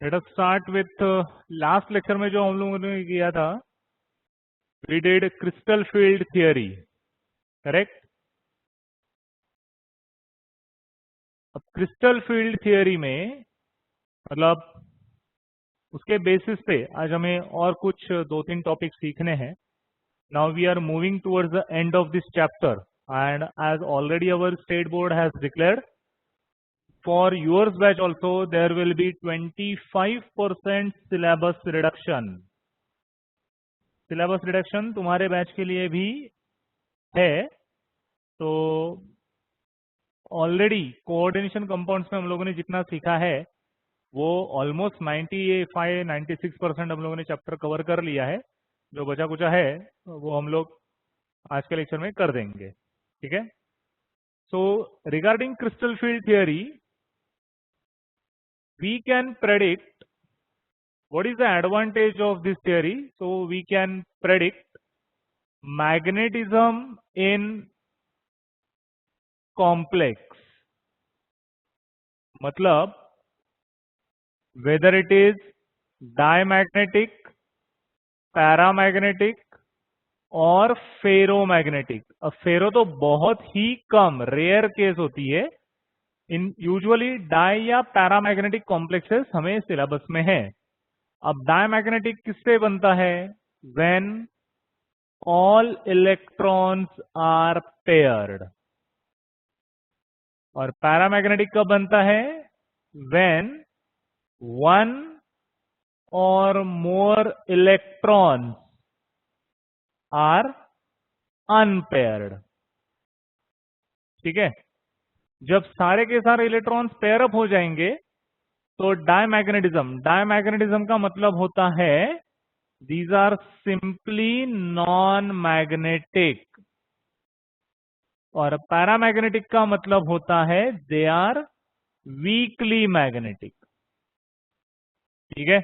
Late us start with last lecture में जो हम लोगों ने किया था, we did crystal field theory, correct. अब क्रिस्टल फील्ड थियरी में मतलब उसके बेसिस पे आज हमें और कुछ दो तीन टॉपिक सीखने हैं। Now we are moving towards the end of this chapter and as already our state board has declared, for yours batch also there will be 25% syllabus reduction. Syllabus reduction तुम्हारे बैच के लिए भी है। तो already coordination compounds में हम लोगों ने जितना सीखा है वो ऑलमोस्ट 95-96% हम लोगों ने चैप्टर कवर कर लिया है। जो बचा कुचा है वो हम लोग आज के लेक्चर में कर देंगे, ठीक है। So regarding crystal field theory, we can predict what is the advantage of this theory. So we can predict magnetism in complex, मतलब whether it is diamagnetic, paramagnetic और फेरोमैग्नेटिक। अब फेरो तो बहुत ही कम रेयर केस होती है, इन यूजुअली डाई या paramagnetic complexes हमें syllabus में है। अब डायमैग्नेटिक किससे बनता है? When all electrons are paired. और पैरामैग्नेटिक कब बनता है? व्हेन वन और मोर इलेक्ट्रॉन्स आर अनपेयर्ड, ठीक है। जब सारे के सारे इलेक्ट्रॉन्स पेयर अप हो जाएंगे तो डायमैग्नेटिज्म का मतलब होता है these are simply non magnetic, और पैरामैग्नेटिक का मतलब होता है दे आर वीकली मैग्नेटिक, ठीक है।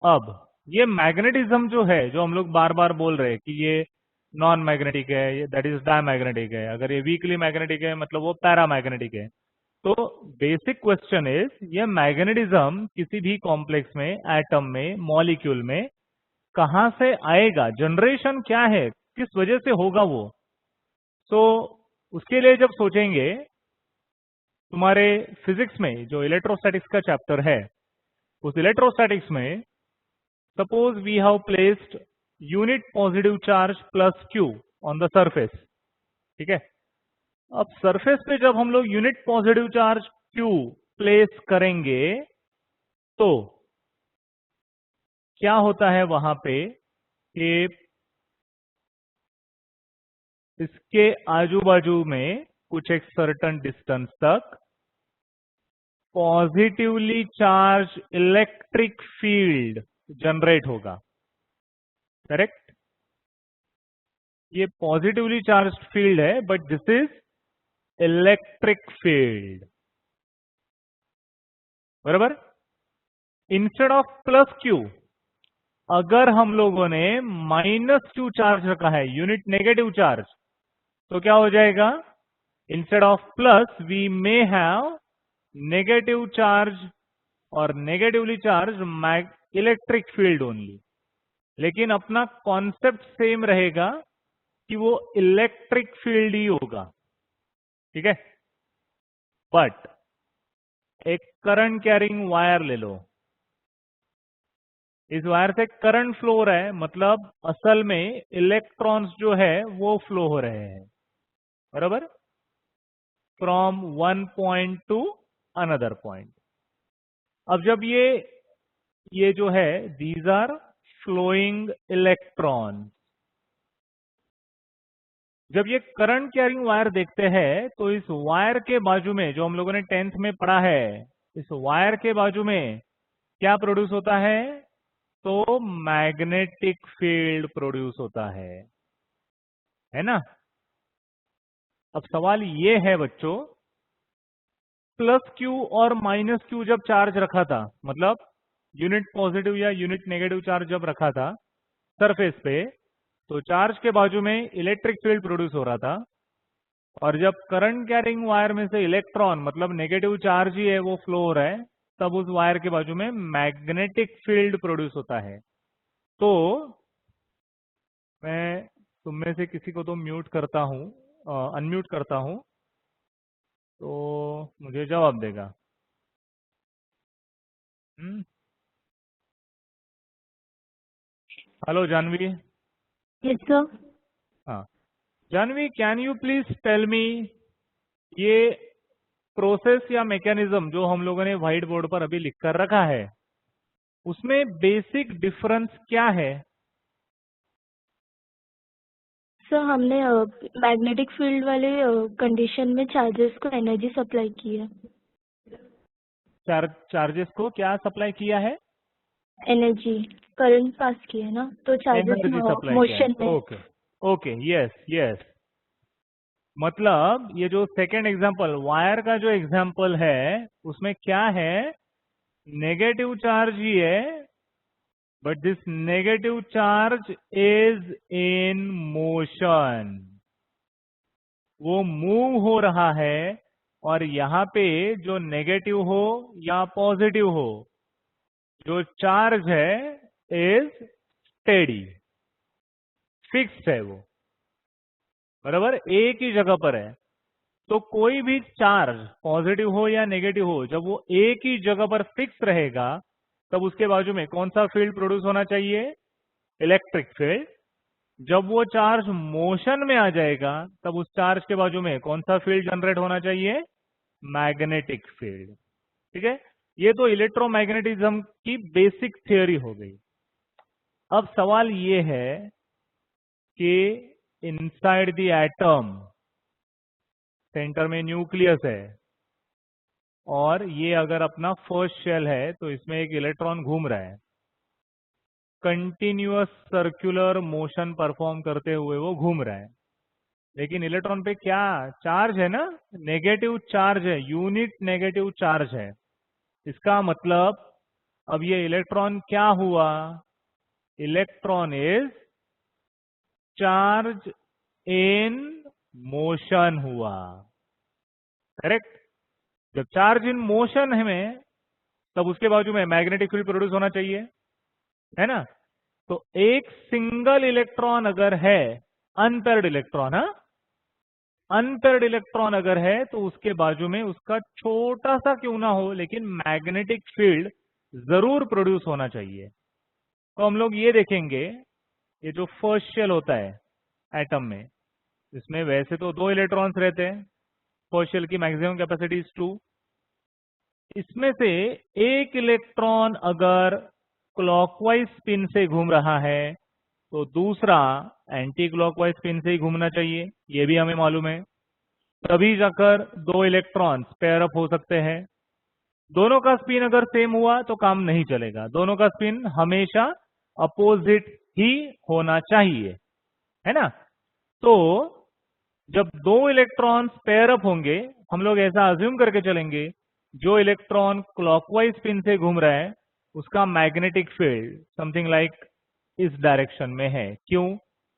अब ये मैग्नेटिज्म जो है, जो हम लोग बार बार बोल रहे हैं कि ये नॉन मैग्नेटिक है, ये दैट इज डायमैग्नेटिक है, अगर ये वीकली मैग्नेटिक है मतलब वो पैरामैग्नेटिक है। तो बेसिक क्वेश्चन इज, ये मैग्नेटिज्म किसी भी कॉम्प्लेक्स में, एटम में, मॉलिक्यूल में कहां से आएगा? जनरेशन क्या है, किस वजह से होगा वो? तो उसके लिए जब सोचेंगे, तुम्हारे फिजिक्स में जो इलेक्ट्रोस्टैटिक्स का चैप्टर है, उस इलेक्ट्रोस्टैटिक्स में suppose we have placed unit positive charge plus Q on the surface, ठीक है। अब सरफेस पे जब हम लोग unit positive charge Q place करेंगे तो क्या होता है वहां पे कि इसके आजू बाजू में कुछ एक सर्टन डिस्टेंस तक positively charge electric field generate होगा, करेक्ट। ये पॉजिटिवली चार्ज फील्ड है but this is electric field, बराबर। इंस्टेड ऑफ प्लस क्यू, अगर हम लोगों ने माइनस क्यू चार्ज रखा है, यूनिट नेगेटिव चार्ज, तो क्या हो जाएगा? Instead of plus we may have negative charge और negatively charge electric field only, लेकिन अपना कॉन्सेप्ट सेम रहेगा कि वो इलेक्ट्रिक फील्ड ही होगा, ठीक है। बट एक करंट कैरिंग वायर ले लो, इस वायर से करंट फ्लो हो रहा है, मतलब असल में इलेक्ट्रॉन्स जो है वो फ्लो हो रहे हैं, बराबर, from one point two another point. अब जब ये जो है दीज आर फ्लोइंग इलेक्ट्रॉन, जब ये करंट कैरिंग वायर देखते हैं तो इस वायर के बाजू में, जो हम लोगों ने 10th में पढ़ा है, इस वायर के बाजू में क्या प्रोड्यूस होता है? तो मैग्नेटिक फील्ड प्रोड्यूस होता है ना। अब सवाल ये है बच्चों, प्लस क्यू और माइनस क्यू जब चार्ज रखा था, मतलब यूनिट पॉजिटिव या यूनिट नेगेटिव चार्ज जब रखा था सरफेस पे, तो चार्ज के बाजू में इलेक्ट्रिक फील्ड प्रोड्यूस हो रहा था, और जब करंट कैरिंग वायर में से इलेक्ट्रॉन, मतलब नेगेटिव चार्ज ही है, वो फ्लो हो रहा है, तब उस वायर के बाजू में मैग्नेटिक फील्ड प्रोड्यूस होता है। तो मैं तुम में से किसी को तो म्यूट करता हूँ, अनम्यूट करता हूँ, तो मुझे जवाब देगा। हेलो जानवी। Yes, sir. हाँ Janvi, can you please tell me, ये प्रोसेस या मैकेनिज्म जो हम लोगों ने व्हाइट बोर्ड पर अभी लिख कर रखा है, उसमें बेसिक डिफरेंस क्या है? सर हमने मैग्नेटिक फील्ड वाले कंडीशन में चार्जेस को एनर्जी सप्लाई की है। चार्जेस को क्या सप्लाई किया है? एनर्जी करंट पास की है ना, तो चार्जेस एनर्जी सप्लाई किया है। मोशन में। Okay okay, yes yes. मतलब ये जो सेकेंड एग्जांपल, वायर का जो एग्जांपल है, उसमें क्या है? नेगेटिव चार्ज ही है, but this negative charge is in motion, वो मूव हो रहा है। और यहां पे जो नेगेटिव हो या पॉजिटिव हो, जो चार्ज है इज स्टेडी, फिक्स्ड है वो, बराबर एक ही जगह पर है। तो कोई भी चार्ज पॉजिटिव हो या नेगेटिव हो, जब वो एक ही जगह पर फिक्स रहेगा, तब उसके बाजू में कौन सा फील्ड प्रोड्यूस होना चाहिए? Electric field. जब वो चार्ज मोशन में आ जाएगा, तब उस चार्ज के बाजू में कौन सा फील्ड जनरेट होना चाहिए? Magnetic field. ठीक है, ये तो इलेक्ट्रोमैग्नेटिज्म की बेसिक थ्योरी हो गई। अब सवाल ये है कि इनसाइड द एटम, सेंटर में न्यूक्लियस है, और ये अगर अपना फर्स्ट शेल है, तो इसमें एक इलेक्ट्रॉन घूम रहा है, कंटिन्यूअस सर्कुलर मोशन परफॉर्म करते हुए वो घूम रहा है। लेकिन इलेक्ट्रॉन पे क्या चार्ज है ना? नेगेटिव चार्ज है, यूनिट नेगेटिव चार्ज है। इसका मतलब अब ये इलेक्ट्रॉन क्या हुआ? Electron is charge in motion हुआ, करेक्ट? जब चार्ज इन मोशन है में, तब उसके बाजू में मैग्नेटिक फील्ड प्रोड्यूस होना चाहिए, है ना? तो एक सिंगल इलेक्ट्रॉन अगर है, अनपेयर्ड इलेक्ट्रॉन, हा, अनपेयर्ड इलेक्ट्रॉन अगर है, तो उसके बाजू में उसका छोटा सा क्यों ना हो, लेकिन मैग्नेटिक फील्ड जरूर प्रोड्यूस होना चाहिए। तो हम लोग ये देखेंगे, ये जो फर्स्ट शेल होता है एटम में, इसमें वैसे तो 2 इलेक्ट्रॉन्स रहते हैं, फर्स्ट शेल की मैक्सिमम कैपेसिटी इज 2। इसमें से एक इलेक्ट्रॉन अगर क्लॉकवाइज स्पिन से घूम रहा है, तो दूसरा एंटी क्लॉकवाइज स्पिन से ही घूमना चाहिए, ये भी हमें मालूम है। तभी जाकर 2 इलेक्ट्रॉन्स पेयर अप हो सकते हैं। दोनों का स्पिन अगर सेम हुआ तो काम नहीं चलेगा, दोनों का स्पिन हमेशा अपोजिट ही होना चाहिए, है ना? तो जब 2 इलेक्ट्रॉन्स पेयर अप होंगे, हम लोग ऐसा अज्यूम करके चलेंगे, जो इलेक्ट्रॉन क्लॉकवाइज स्पिन से घूम रहा है, उसका मैग्नेटिक फील्ड समथिंग लाइक इस डायरेक्शन में है। क्यों?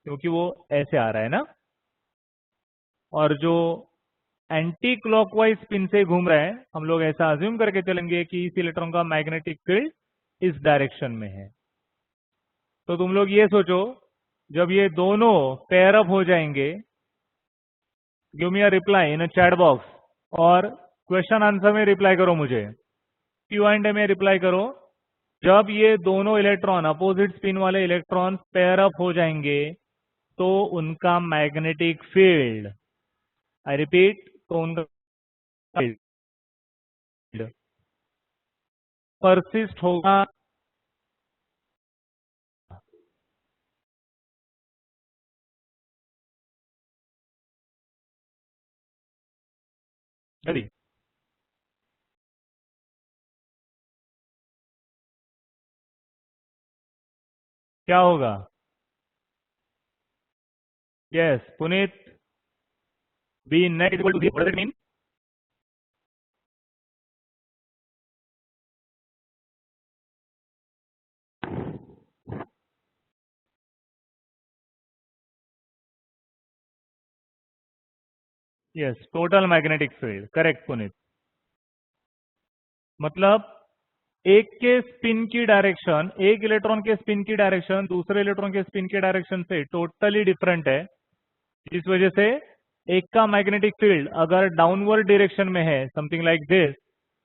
क्योंकि वो ऐसे आ रहा है ना। और जो एंटी क्लॉकवाइज स्पिन से घूम रहा है, हम लोग ऐसा अज्यूम करके चलेंगे कि इस इलेक्ट्रॉन का मैग्नेटिक फील्ड इस डायरेक्शन में है। तो तुम लोग ये सोचो, जब ये दोनों पेयर अप हो जाएंगे, give me a reply in a chat box, और क्वेश्चन आंसर में रिप्लाई करो, मुझे Q&A में रिप्लाई करो। जब ये दोनों इलेक्ट्रॉन, अपोजिट स्पिन वाले इलेक्ट्रॉन पेयर अप हो जाएंगे, तो उनका मैग्नेटिक फील्ड, आई रिपीट, तो उनका फील्ड परसिस्ट होगा। चलिए, क्या होगा? Yes Puneet, B net equal to what does it mean? Yes, total magnetic field, correct Puneet. मतलब एक के स्पिन की डायरेक्शन, एक इलेक्ट्रॉन के स्पिन की डायरेक्शन दूसरे इलेक्ट्रॉन के स्पिन की डायरेक्शन से टोटली डिफरेंट है, इस वजह से एक का मैग्नेटिक फील्ड अगर डाउनवर्ड डायरेक्शन में है, समथिंग लाइक दिस,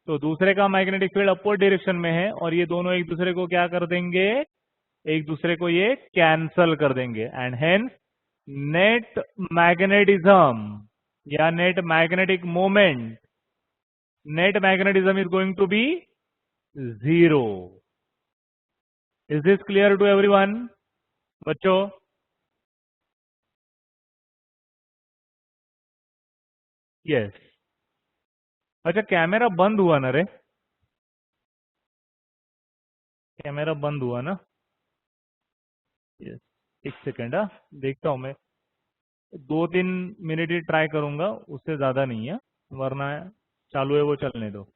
तो दूसरे का मैग्नेटिक फील्ड अपवर्ड डायरेक्शन में है, और ये दोनों एक दूसरे को क्या कर देंगे, एक दूसरे को ये कैंसल कर देंगे, एंड हेंस नेट मैग्नेटिज्म या net magnetic moment, net magnetism is going to be 0. Is this clear to everyone बच्चों? यस. अच्छा, कैमरा बंद हुआ ना रे? कैमरा बंद हुआ ना? यस. एक सेकेंड, देखता हूं मैं, 2-3 मिनट ही ट्राई करूंगा, उससे ज्यादा नहीं है, वरना चालू है वो चलने दो.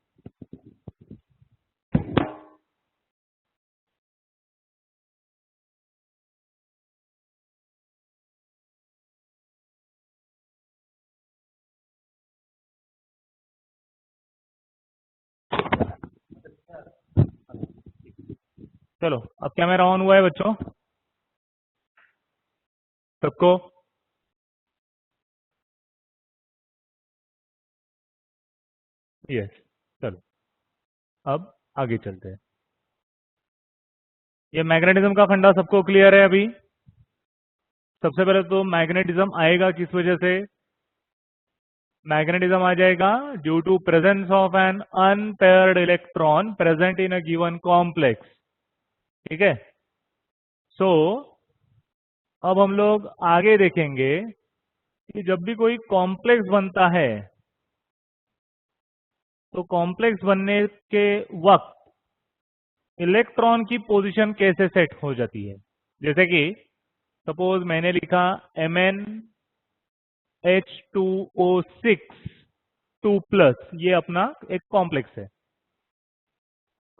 चलो, अब कैमरा ऑन हुआ है बच्चों सबको? यस. चलो, अब आगे चलते हैं. ये मैग्नेटिज्म का फंडा सबको क्लियर है अभी? सबसे पहले तो मैग्नेटिज्म आएगा किस वजह से? मैग्नेटिज्म आ जाएगा due to presence of an unpaired electron present in a given complex. ठीक है. सो अब हम लोग आगे देखेंगे कि जब भी कोई कॉम्प्लेक्स बनता है, तो कॉम्प्लेक्स बनने के वक्त इलेक्ट्रॉन की पोजीशन कैसे सेट हो जाती है. जैसे कि सपोज मैंने लिखा MnH2O6 2+, ये अपना एक कॉम्प्लेक्स है.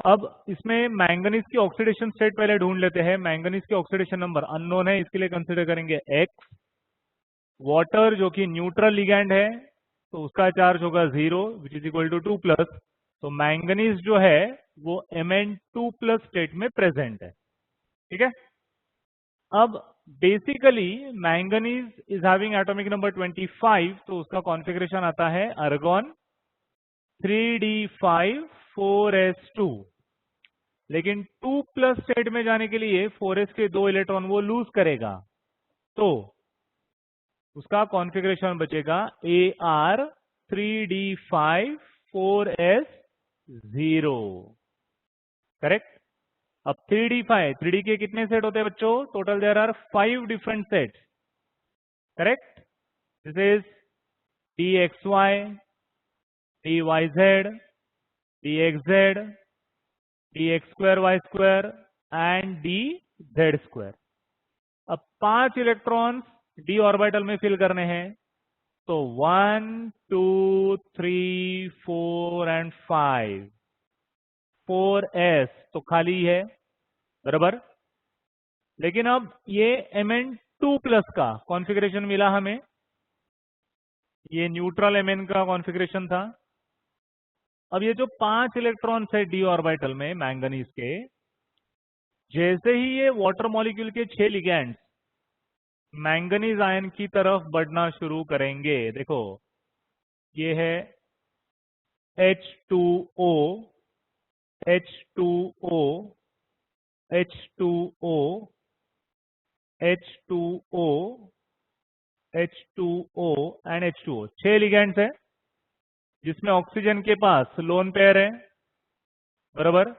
अब इसमें मैंगनीज की ऑक्सीडेशन स्टेट पहले ढूंढ लेते हैं. मैंगनीज की ऑक्सीडेशन नंबर अननोन है, इसके लिए कंसीडर करेंगे X. वाटर जो कि न्यूट्रल लिगैंड है, तो उसका चार्ज होगा 0 विच इज इक्वल टू 2+. तो मैंगनीज जो है वो Mn2+ स्टेट में प्रेजेंट है. ठीक है. अब basically manganese is having atomic number 25, तो उसका कॉन्फ़िगरेशन आता है अर्गॉन 3d5 4s2. लेकिन 2+ स्टेट में जाने के लिए 4s के 2 इलेक्ट्रॉन वो लूज करेगा, तो उसका कॉन्फ़िगरेशन बचेगा Ar 3d5 4s0. करेक्ट. अब 3d5, 3d के कितने सेट होते हैं बच्चों? Total there are 5 different sets. Correct. This is dxy, dyz, dxz, dx2y2 and dz2. अब 5 इलेक्ट्रॉन्स d ऑर्बिटल में फिल करने हैं, तो 1 2 3 4 एंड 5. 4s तो खाली है, बराबर. लेकिन अब ये Mn2+ का कॉन्फ़िगरेशन मिला हमें, ये न्यूट्रल Mn का कॉन्फ़िगरेशन था. अब ये जो 5 इलेक्ट्रॉन्स है d ऑर्बिटल में मैंगनीज के, जैसे ही ये वाटर मॉलिक्यूल के 6 लिगैंड्स मैंगनीज आयन की तरफ बढ़ना शुरू करेंगे, देखो ये है H2O, H2O, H2O, H2O, H2O and H2O. 6 ligands है जिसमें ऑक्सीजन के पास लोन पेयर है, बराबर.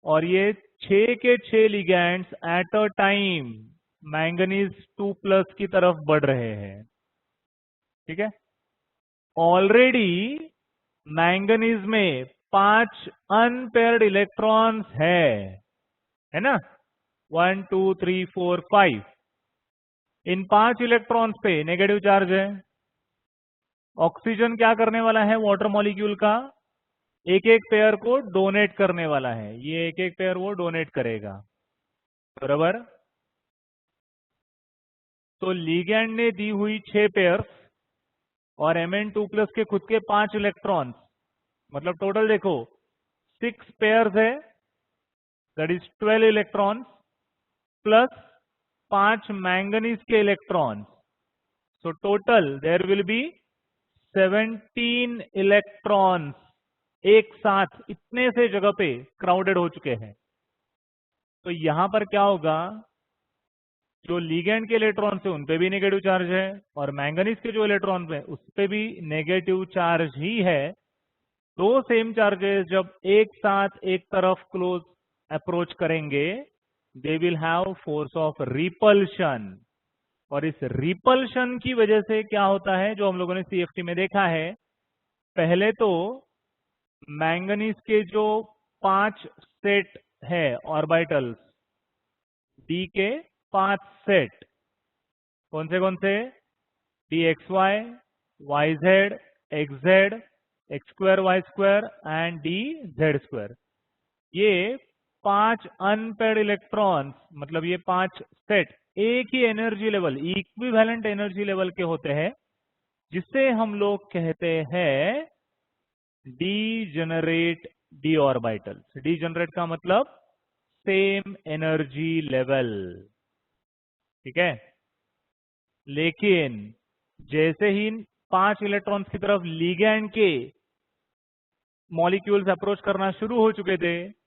और ये 6 के 6 ligands at a time manganese 2+ की तरफ बढ़ रहे हैं. ठीक है. ऑलरेडी मैंगनीज में 5 अनपेयर्ड इलेक्ट्रॉन्स है ना? 1 2 3 4 5. इन 5 इलेक्ट्रॉन्स पे नेगेटिव चार्ज है. ऑक्सीजन क्या करने वाला है वाटर मॉलिक्यूल का? एक एक पेयर को डोनेट करने वाला है. ये एक एक पेयर वो डोनेट करेगा, बराबर. तो लिगैंड ने दी हुई 6 पेयर्स और Mn2+ के खुद के 5 इलेक्ट्रॉन्स, मतलब टोटल देखो 6 पेयर्स है, that is 12 electrons plus 5 manganese के electrons. So total there will be 17 electrons एक साथ इतने से जगह पे क्राउडेड हो चुके हैं. तो यहां पर क्या होगा, जो लीगेंड के इलेक्ट्रॉन्स है उन पे भी नेगेटिव चार्ज है और मैंगनीज के जो इलेक्ट्रॉन्स है उस पे भी नेगेटिव चार्ज ही है. दो सेम चार्जेस जब एक साथ एक तरफ क्लोज अप्रोच करेंगे, they will have force of repulsion. और इस रिपल्शन की वजह से क्या होता है, जो हम लोगों ने सीएफटी में देखा है, पहले तो मैंगनीज के जो 5 सेट है ऑर्बिटल्स, डी के 5 सेट, कौन से D X Y Z, X Z, X square Y square and D Z square. ये 5 अनपेयर्ड इलेक्ट्रॉन्स, मतलब ये 5 सेट एक ही energy level, equivalent energy level के होते हैं, जिससे हम लोग कहते हैं डीजेनरेट डी ऑर्बिटल्स. डीजेनरेट का मतलब सेम एनर्जी लेवल. ठीक है. लेकिन जैसे ही 5 इलेक्ट्रॉन्स की तरफ लिगैंड के मॉलिक्यूल्स अप्रोच करना शुरू हो चुके थे,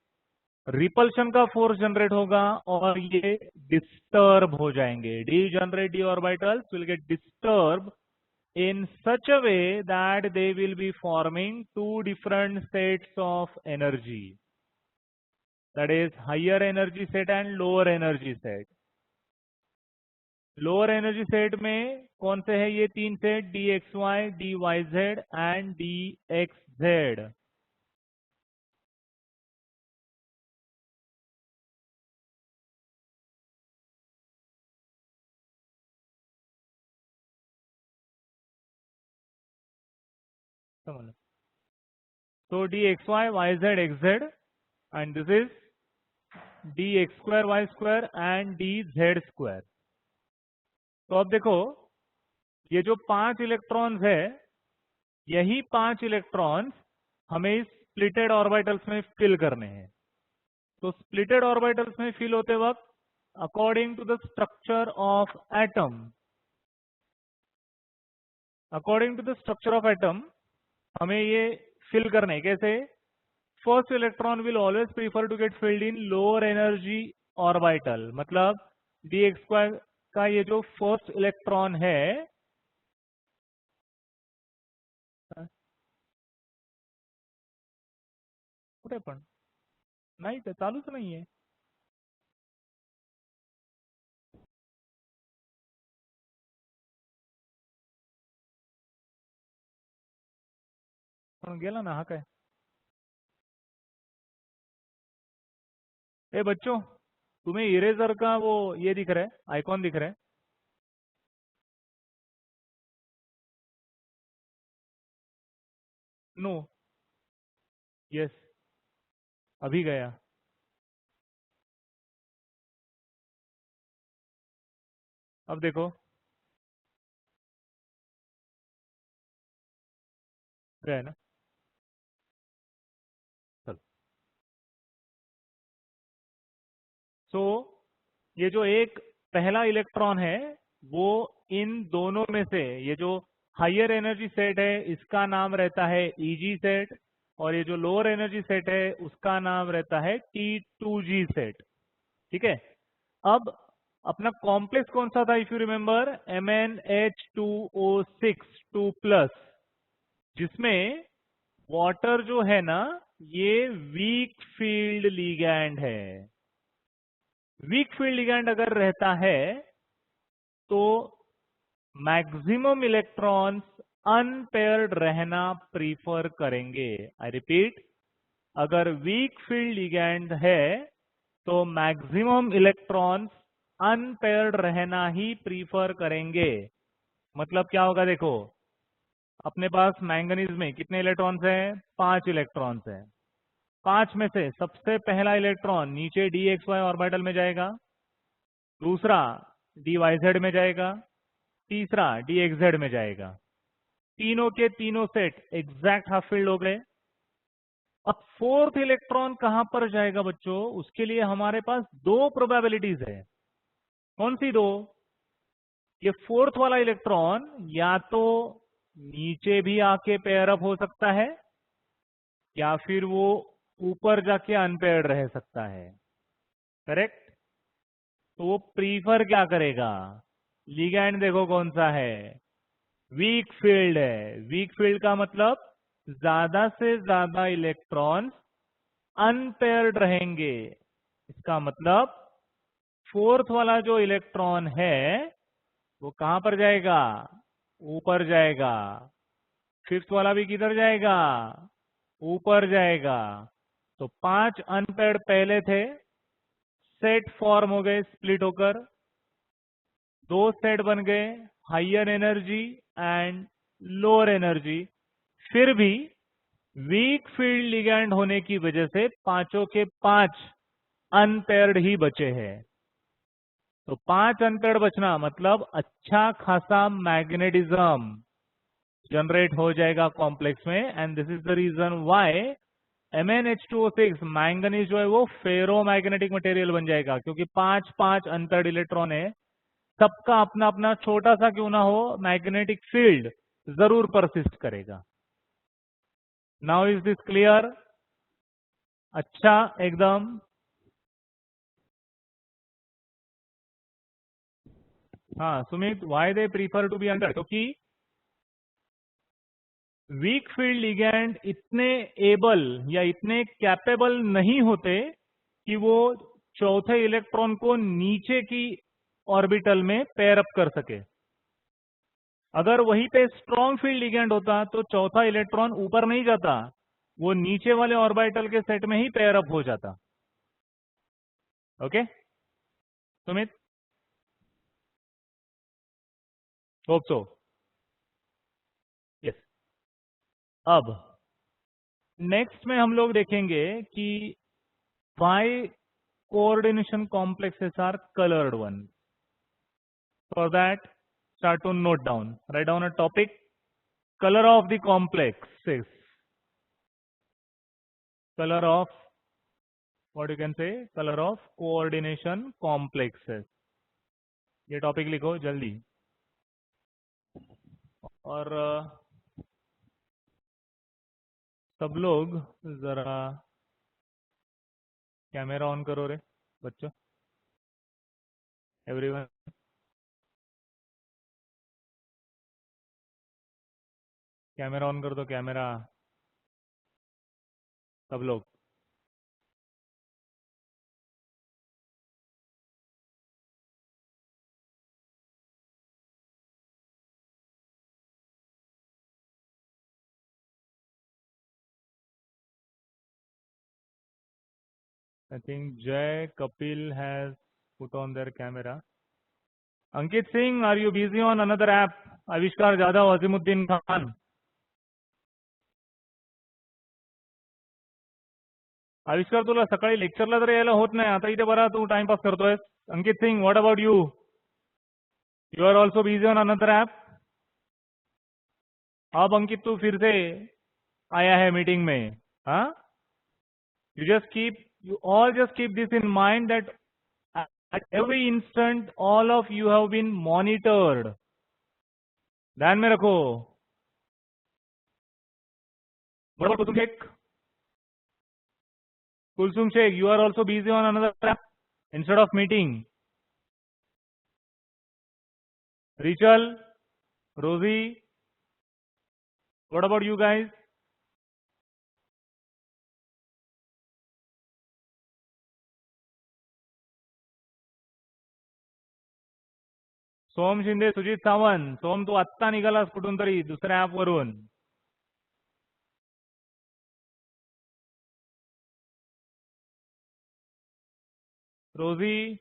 रिपल्शन का फोर्स जनरेट होगा और ये डिस्टर्ब हो जाएंगे. Degenerate D orbitals will get disturb in such a way that they will be forming two different sets of energy, that is higher energy set and lower energy set. Lower energy set में कौन से है ये 3 set, D X Y, D Y Z and D X Z. समझ लो. तो D X Y Z X Z and this is D X square Y square and D Z square. तो अब देखो, ये जो 5 इलेक्ट्रॉन्स है, यही 5 इलेक्ट्रॉन्स हमें इस स्प्लिटेड ऑर्बिटल्स में फिल करने हैं. तो स्प्लिटेड ऑर्बिटल्स में फिल होते वक्त according to the structure of atom, हमें ये फिल करने कैसे. First electron will always prefer to get filled in lower energy orbital. मतलब डी एक्स स्क्वायर का ये जो फर्स्ट इलेक्ट्रॉन है, कुठे पण नाही, ते चालूच नाहीये. पण गेला ना हा काय. ए बच्चों, तुम्हें इरेजर का वो ये दिख रहा है, आइकॉन दिख रहा है. नो, यस, अभी गया. अब देखो, गया है ना. चलो. सो ये जो एक पहला इलेक्ट्रॉन है, वो इन दोनों में से, ये जो हायर एनर्जी सेट है इसका नाम रहता है ईजी सेट, और ये जो लोअर एनर्जी सेट है उसका नाम रहता है T2G सेट. ठीक है. अब अपना कॉम्प्लेक्स कौन सा था, इफ यू रिमेंबर, MnH2O6 2+, जिसमें वाटर जो है ना, ये वीक फील्ड लिगैंड है. वीक फील्ड लिगैंड अगर रहता है तो मैक्सिमम इलेक्ट्रॉन्स अनपेयर्ड रहना प्रीफर करेंगे. आई रिपीट, अगर वीक फील्ड लिगैंड है तो मैक्सिमम इलेक्ट्रॉन्स अनपेयर्ड रहना ही प्रीफर करेंगे. मतलब क्या होगा, देखो, अपने पास मैंगनीज में कितने इलेक्ट्रॉन्स हैं, 5 इलेक्ट्रॉन्स हैं. 5 में से सबसे पहला इलेक्ट्रॉन नीचे डी एक्स वाई ऑर्बिटल में जाएगा, दूसरा डी वाई जेड में जाएगा, तीसरा डी एक्स जेड में जाएगा. तीनों के तीनों सेट एग्जैक्ट हाफ फील्ड हो गए. अब फोर्थ इलेक्ट्रॉन कहां पर जाएगा बच्चों? उसके लिए हमारे पास दो प्रोबेबिलिटीज है। कौन सी दो? ये फोर्थ वाला इलेक्ट्रॉन या तो नीचे भी आके पेयर अप हो सकता है या फिर वो ऊपर जाके अनपेयर्ड रह सकता है। करेक्ट? तो वो प्रीफर क्या करेगा? लिगैंड देखो कौन सा है, वीक फील्ड है। वीक फील्ड का मतलब ज्यादा से ज्यादा इलेक्ट्रॉन्स अनपेयर्ड रहेंगे। इसका मतलब फोर्थ वाला जो इलेक्ट्रॉन है वो कहां पर जाएगा? ऊपर जाएगा। फिफ्थ वाला भी किधर जाएगा? ऊपर जाएगा। तो 5 अनपेयर्ड पहले थे, सेट फॉर्म हो गए स्प्लिट होकर, दो सेट बन गए, higher energy and lower energy. फिर भी वीक फील्ड लिगैंड होने की वजह से पांचों के 5 अनपेयर्ड ही बचे हैं। तो 5 अनपेयर्ड बचना मतलब अच्छा खासा मैग्नेटिज्म जनरेट हो जाएगा कॉम्प्लेक्स में। And this is the reason why MnH2O6 manganese जो है वो फेरो मैग्नेटिक मटेरियल बन जाएगा, क्योंकि 5 अनपेयर्ड इलेक्ट्रॉन है। सबका अपना अपना छोटा सा क्यों ना हो मैग्नेटिक फील्ड जरूर परसिस्ट करेगा। Now is this clear? अच्छा, एकदम। हाँ Sumit, why they prefer to be under? क्योंकि वीक फील्ड लिगैंड इतने एबल या इतने कैपेबल नहीं होते कि वो चौथे इलेक्ट्रॉन को नीचे की ऑर्बिटल में पेयर अप कर सके। अगर वहीं पे स्ट्रॉन्ग फील्ड लिगैंड होता तो चौथा इलेक्ट्रॉन ऊपर नहीं जाता, वो नीचे वाले ऑर्बिटल के सेट में ही पेयर अप हो जाता। Okay Sumit? Hope so. Yes. अब नेक्स्ट में हम लोग देखेंगे कि why coordination complexes are colored one. For that, start to note down. Write down a topic. Color of the complexes. Color of, what you can say? Color of coordination complexes. ये topic लिखो जल्दी। और सब लोग जरा camera on करो रे बच्चों, एवरीवन। कैमरा ऑन कर दो, कैमरा, सब लोग। I think Jay Kapil has put on their camera. Ankit Singh, are you busy on another app? Avishkar Jadhav, Azimuddin Khan. आविष्कार तुला सकाळी लेक्चरला जर यायला होत नाही, आता इथे बरा तू टाइमपास करतोय. Ankit Singh, what about you? You are also busy on another app? अब अंकित तू फिर से आया है मीटिंग में, हाँ? you all just keep this in mind that at every instant all of you have been monitored. ध्यान में रखो. What about Kulsum Sheikh? Kulsum Sheikh, you are also busy on another app instead of meeting. Richal, Rosie, what about you guys? सोम शिंदे, सुजित सावंत. सोम, तू आत्ता निघालास कुठून तरी दुसऱ्या app वरून. रोजी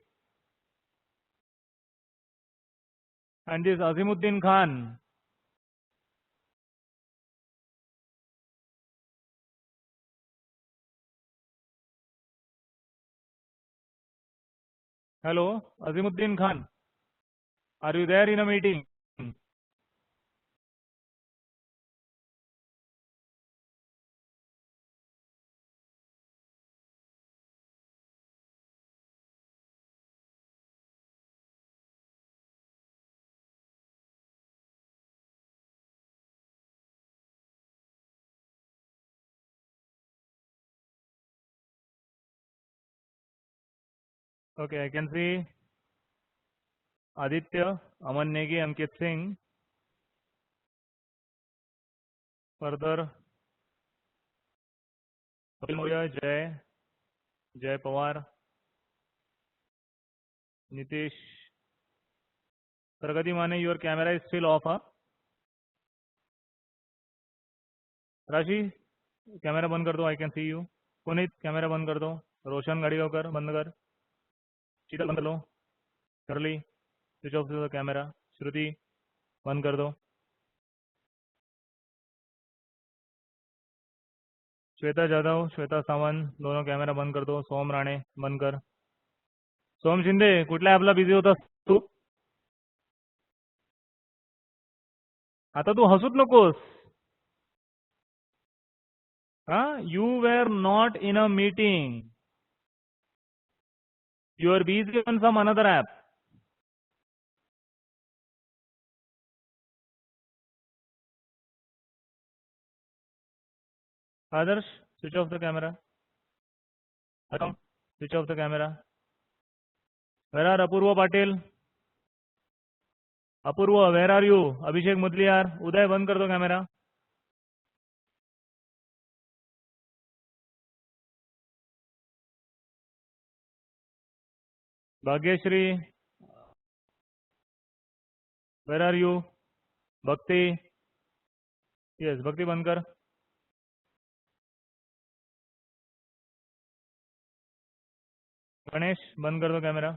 and this Azimuddin Khan. Hello, Azimuddin Khan. Are you there in a meeting? Okay, I can see Aditya, Aman Negi, Ankit Singh. Further, Kapil Moria, Jay Pawar, Nitish. Pragati Mane, your camera is still off, huh? Rashi, camera बंद कर दो. I can see you. Puneet camera बंद कर दो. रोशन गाड़ी होकर बंद कर. शीतल बंद कर लो. करली स्विच ऑफ द कैमरा. श्रुति बंद कर दो. श्वेता जाधव, श्वेता सावंत दोनों कैमरा बंद कर दो. सोम राणे बंद कर. सोम शिंदे कुठल्या ॲपला बिझी होतास तू? आता तू हसूच नकोस. हा, you were not in a meeting. You are busy on some another app. Adarsh switch off the camera. Switch off the camera. Where are Apurva Patil. Apurva where are you. Abhishek Mudaliar. Uday बंद कर दो camera. Bhagyashree where are you. Bhakti. Yes, Bhakti बंद कर. गणेश बंद कर दो camera.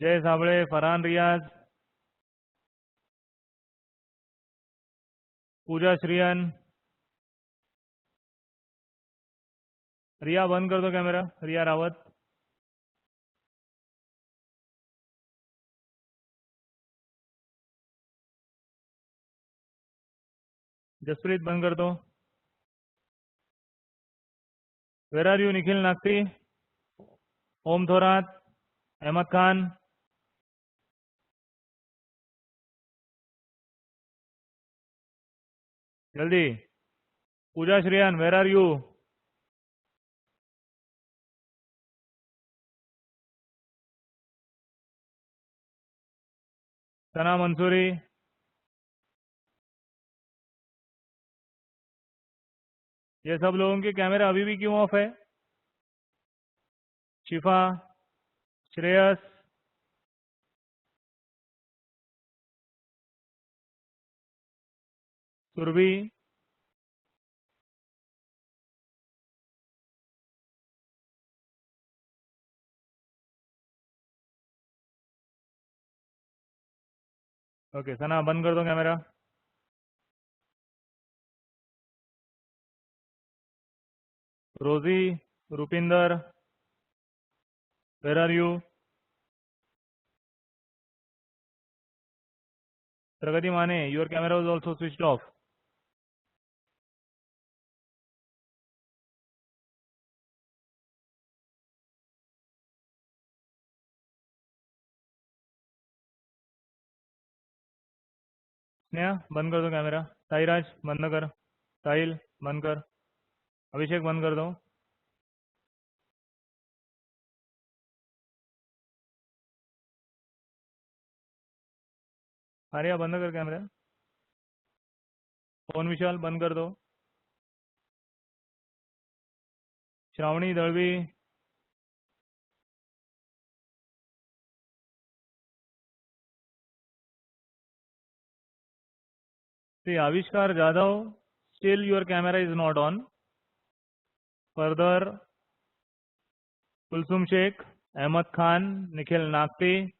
जय साबळे, फरहान रियाज, पूजा श्रियन. रिया बंद कर दो कैमरा. रिया रावत. जसप्रीत बंद कर दो. Where are you. Nikhil Nagati, Om Thorat, Ahmed Khan. जल्दी. Pooja Shriyan where are you. Sana Mansuri. ये सब लोगों के कैमरा अभी भी क्यों ऑफ है? शिफा, श्रेयस, सुरभि. ओके, सना बंद कर दो कैमरा. रोजी, रुपिंदर वेर आर यू. प्रगति माने, your camera was also switched off. Sneha बंद कर दो कैमरा. साईराज बंद कर. साहिल बंद कर. अभिषेक बंद कर दो. आर्या बंद कर कैमरा. फोन विशाल बंद कर दो. Shravani Dalvi. See, Avishkar Jadhav, still your camera is not on. Further, Kulsum Sheikh, Ahmad Khan, Nikhil Nagti,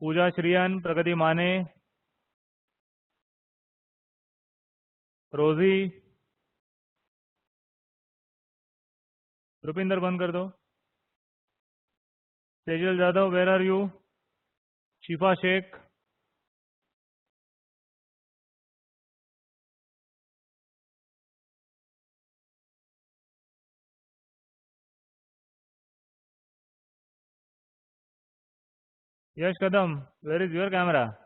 Pooja Shriyan, Pragati Mane, Rosie, Rupinder बंद कर दो. Sejal Jadhav, where are you? Shifa Sheikh, Yash Kadam, where is your camera?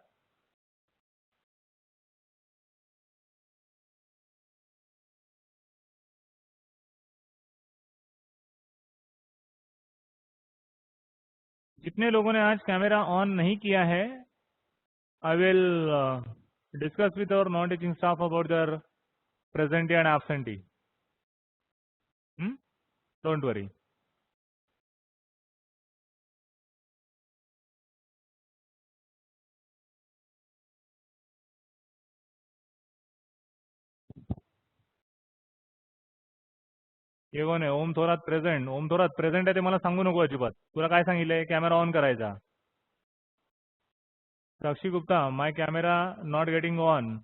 जितने लोगों ने आज camera on नहीं किया है, I will discuss with our non teaching staff about their प्रेजेंटी and absentee. Don't worry. ये कोण आहे? ओम थोरात प्रेझेंट. ओम थोरात प्रेझेंट आहे ते मला सांगू नको अजिबात. तुला काय सांगितलंय? कॅमेरा ऑन करायचा. Sakshi Gupta, my camera not getting on.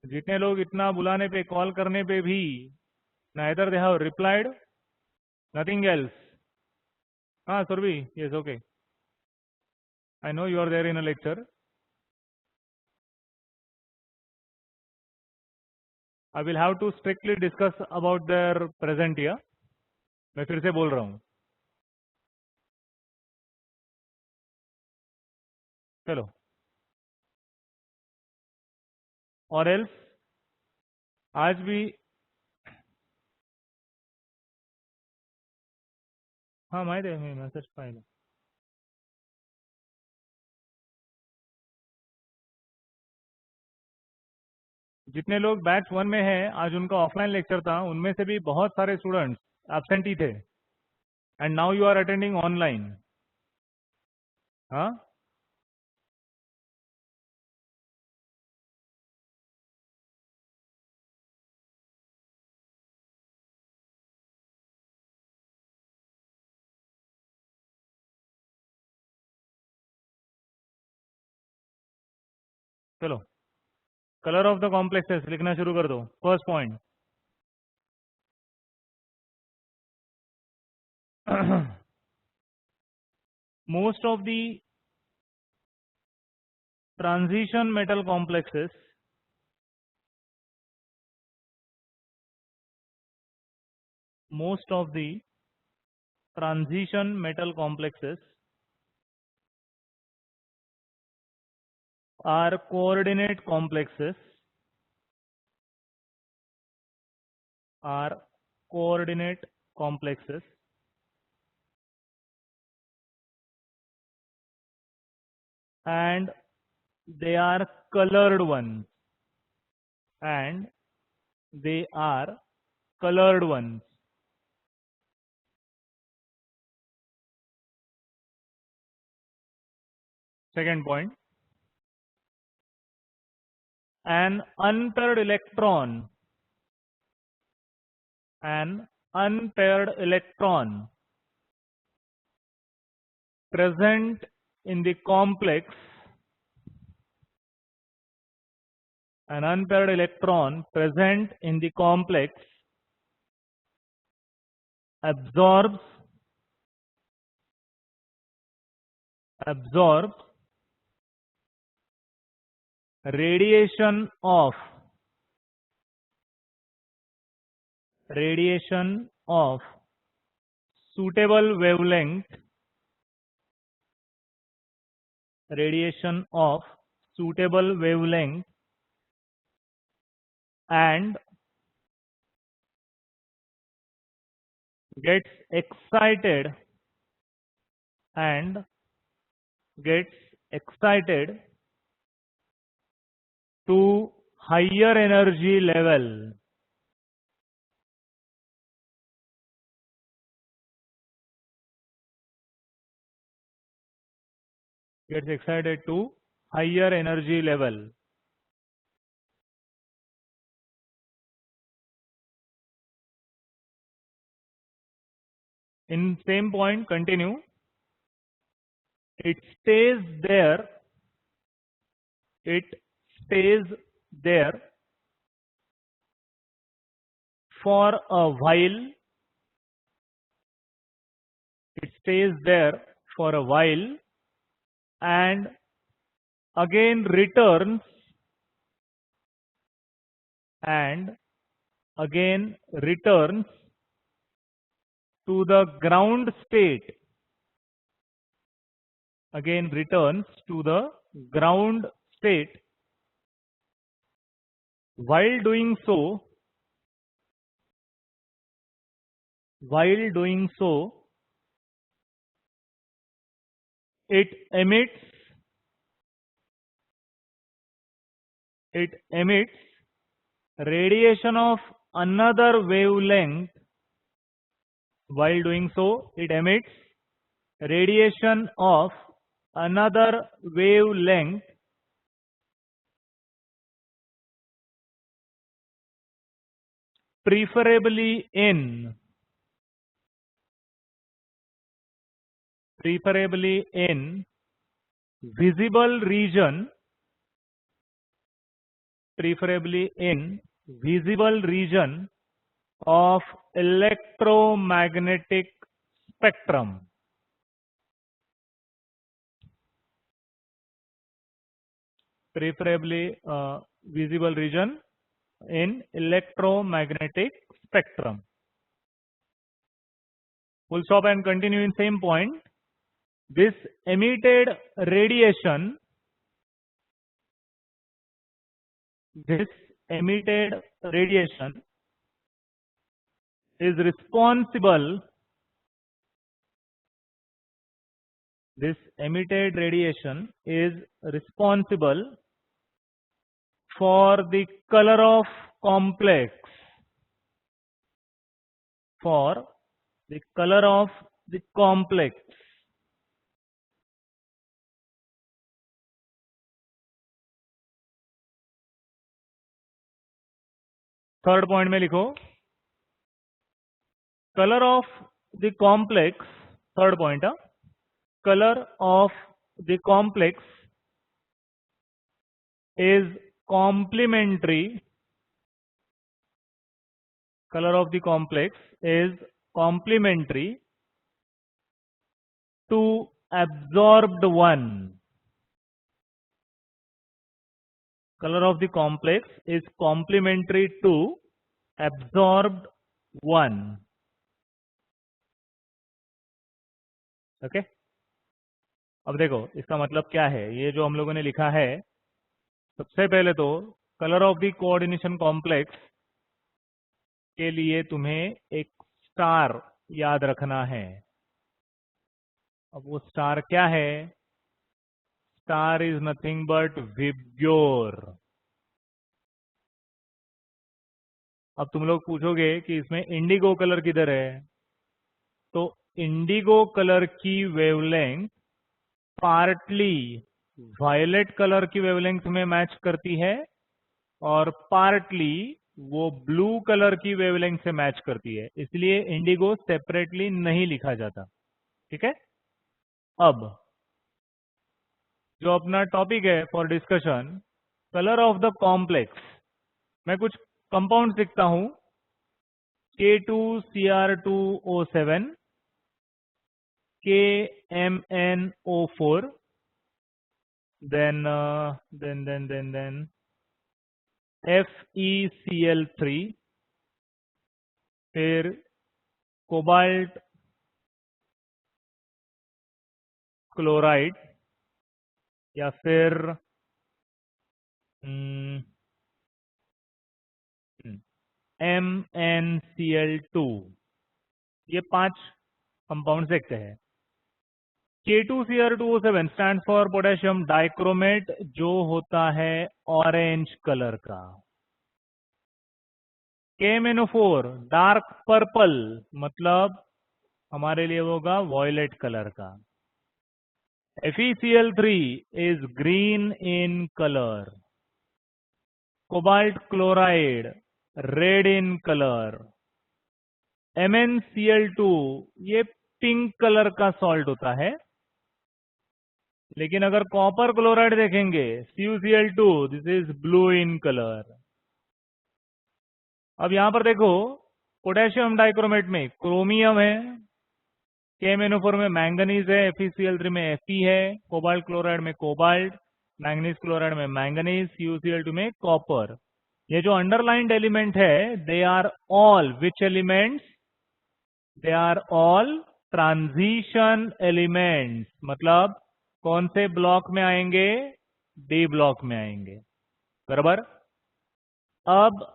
जितने लोग इतना बुलाने पे, कॉल करने पे भी neither they have replied, nothing else. हाँ Surabhi, yes, okay. I know you are there in a lecture. I will have to strictly discuss about their present here. मैं फिर से बोल रहा हूँ. चलो. और else आज भी, हाँ माहिती आहे, मी मेसेज पाहिलं. जितने लोग बैच 1 में हैं, आज उनका ऑफलाइन लेक्चर था, उनमें से भी बहुत सारे स्टूडेंट्स एब्सेंटी थे. And now you are attending online. हाँ, चलो. कलर ऑफ द कॉम्प्लेक्सेस लिखना शुरू कर दो. First point. Most of the transition metal complexes are coordinate complexes, and they are colored ones, Second point, an unpaired electron present in the complex, absorbs radiation of suitable wavelength and gets excited to higher energy level. In same point, continue. It stays there for a while. And again returns to the ground state. while doing so, it emits radiation of another wavelength. While doing so, it emits radiation of another wavelength preferably in visible region of electromagnetic spectrum. Preferably visible region in electromagnetic spectrum. We'll stop and continue in same point. This emitted radiation is responsible for the color of complex, third point में लिखो color of the complex, third point, color of the complex is complementary to absorbed one. Color of the complex is complementary to absorbed one. Okay अब देखो इसका मतलब क्या है। ये जो हम लोगों ने लिखा है, सबसे पहले तो colour of the coordination complex के लिए तुम्हें एक स्टार याद रखना है। अब वो स्टार क्या है? Star is nothing but VIBGYOR. अब तुम लोग पूछोगे कि इसमें इंडिगो कलर किधर है, तो इंडिगो कलर की वेवलेंथ पार्टली वायलेट कलर की वेवलेंथ में मैच करती है और पार्टली वो ब्लू कलर की वेवलेंथ से मैच करती है, इसलिए इंडिगो सेपरेटली नहीं लिखा जाता। ठीक है, अब जो अपना टॉपिक है for discussion, colour of the complex. मैं कुछ कंपाउंड लिखता हूं, K2Cr2O7, KMnO4, then FeCl3, फिर कोबाल्ट क्लोराइड, या फिर MnCl2। ये 5 कंपाउंड देखते हैं। K2Cr2O7 stand for potassium dichromate, जो होता है ऑरेंज कलर का। KMnO4 डार्क पर्पल, मतलब हमारे लिए होगा वॉयलेट कलर का। FeCl3 is green in color. Cobalt chloride red in color. MnCl2 ये पिंक कलर का सॉल्ट होता है, लेकिन अगर कॉपर क्लोराइड देखेंगे CuCl2, this is blue in colour. अब यहां पर देखो, पोटेशियम डाइक्रोमेट में क्रोमियम है, KMnO4 में मैंगनीज है, FeCl3 में Fe है, कोबाल्ट क्लोराइड में कोबाल्ट, मैंगनीज क्लोराइड में मैंगनीज, CuCl2 में कॉपर। ये जो अंडरलाइंड एलिमेंट है, they are all which elements? They are all transition elements. मतलब कौन से ब्लॉक में आएंगे? डी ब्लॉक में आएंगे, बराबर। अब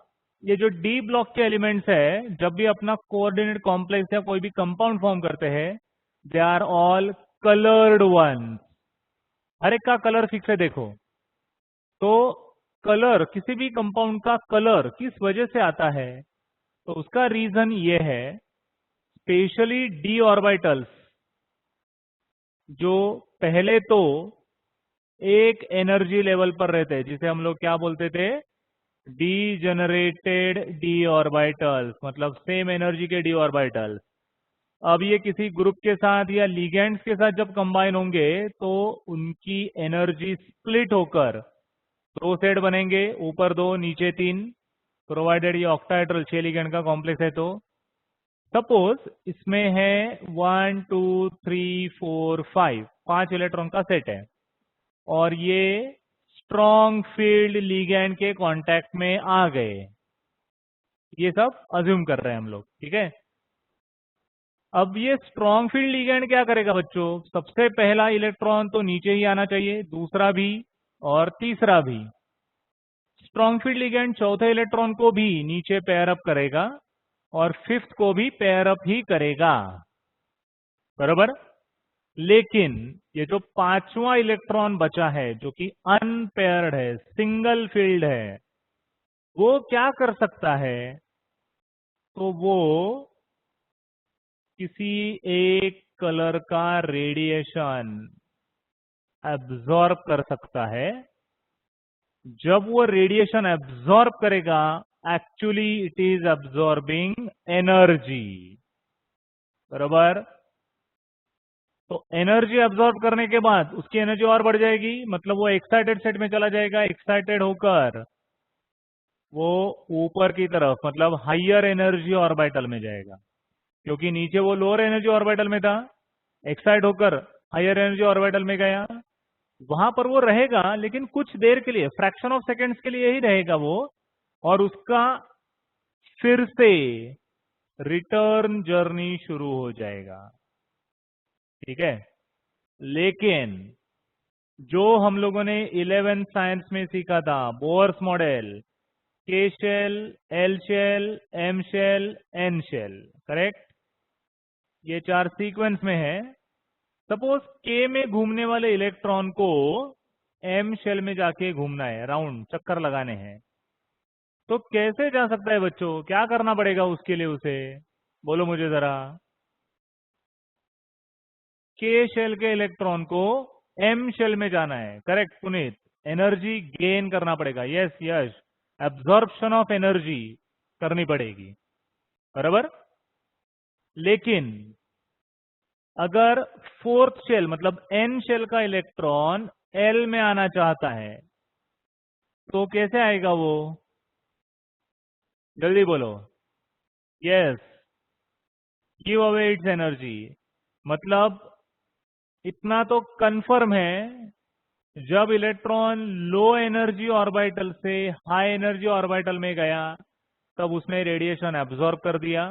ये जो डी ब्लॉक के एलिमेंट्स है, जब भी अपना कोऑर्डिनेट कॉम्प्लेक्स या कोई भी कंपाउंड फॉर्म करते हैं, they are all coloured one. हर एक का कलर फिक्स है देखो। तो कलर, किसी भी कंपाउंड का कलर किस वजह से आता है, तो उसका रीजन ये है, स्पेशली डी ऑर्बिटल्स जो पहले तो एक एनर्जी लेवल पर रहते हैं, जिसे हम लोग क्या बोलते थे, डीजेनरेटेड डी ऑर्बिटल्स, मतलब सेम एनर्जी के डी ऑर्बिटल्स। अब ये किसी ग्रुप के साथ या लिगेंड्स के साथ जब कंबाइन होंगे तो उनकी एनर्जी स्प्लिट होकर दो सेट बनेंगे, ऊपर दो नीचे तीन, प्रोवाइडेड ये ऑक्टाहेड्रल 6 लिगेंड का कॉम्प्लेक्स है। तो सपोज इसमें है 1 2 3 4 5 5 इलेक्ट्रॉन का सेट है, और ये स्ट्रॉन्ग फील्ड लिगेंड के कांटेक्ट में आ गए। ये सब अज्यूम कर रहे हैं हम लोग, ठीक है। अब ये स्ट्रॉन्ग फील्ड लिगेंड क्या करेगा बच्चों, सबसे पहला इलेक्ट्रॉन तो नीचे ही आना चाहिए, दूसरा भी और तीसरा भी। स्ट्रॉन्ग फील्ड लिगेंड चौथे इलेक्ट्रॉन को भी नीचे पेयर अप करेगा और फिफ्थ को भी पेयर अप ही करेगा, बराबर। लेकिन ये जो पांचवा इलेक्ट्रॉन बचा है, जो कि अनपेयर्ड है, सिंगल फील्ड है, वो क्या कर सकता है, तो वो किसी एक कलर का रेडिएशन एब्जॉर्ब कर सकता है। जब वो रेडिएशन एब्जॉर्ब करेगा, actually it is absorbing energy, बराबर। तो एनर्जी एब्जॉर्ब करने के बाद उसकी एनर्जी और बढ़ जाएगी, मतलब वो एक्साइटेड सेट में चला जाएगा, एक्साइटेड होकर वो ऊपर की तरफ, मतलब हाइयर एनर्जी ऑर्बिटल में जाएगा, क्योंकि नीचे वो लोअर एनर्जी ऑर्बिटल में था, एक्साइट होकर हाइयर एनर्जी ऑर्बिटल में गया। वहां पर वो रहेगा, लेकिन कुछ देर के लिए, फ्रैक्शन ऑफ सेकेंड्स के लिए ही रहेगा वो, और उसका फिर से रिटर्न जर्नी शुरू हो जाएगा, ठीक है। लेकिन जो हम लोगों ने 11th साइंस में सीखा था, Bohr's model, K shell, L shell, M shell, N shell, correct, ये चार सीक्वेंस में है। सपोज के में घूमने वाले इलेक्ट्रॉन को एम शेल में जाके घूमना है, राउंड चक्कर लगाने हैं, तो कैसे जा सकता है बच्चों, क्या करना पड़ेगा उसके लिए उसे, बोलो मुझे जरा। के शेल के इलेक्ट्रॉन को एम शेल में जाना है, करेक्ट पुनीत, एनर्जी गेन करना पड़ेगा, yes Yash, absorption of energy करनी पड़ेगी, बराबर। लेकिन अगर फोर्थ शेल मतलब एन शेल का इलेक्ट्रॉन एल में आना चाहता है, तो कैसे आएगा वो, जल्दी बोलो। Yes, give away it's energy. मतलब इतना तो कंफर्म है, जब इलेक्ट्रॉन लो एनर्जी ऑर्बिटल से हाई एनर्जी ऑर्बिटल में गया, तब उसने रेडिएशन एब्जॉर्ब कर दिया।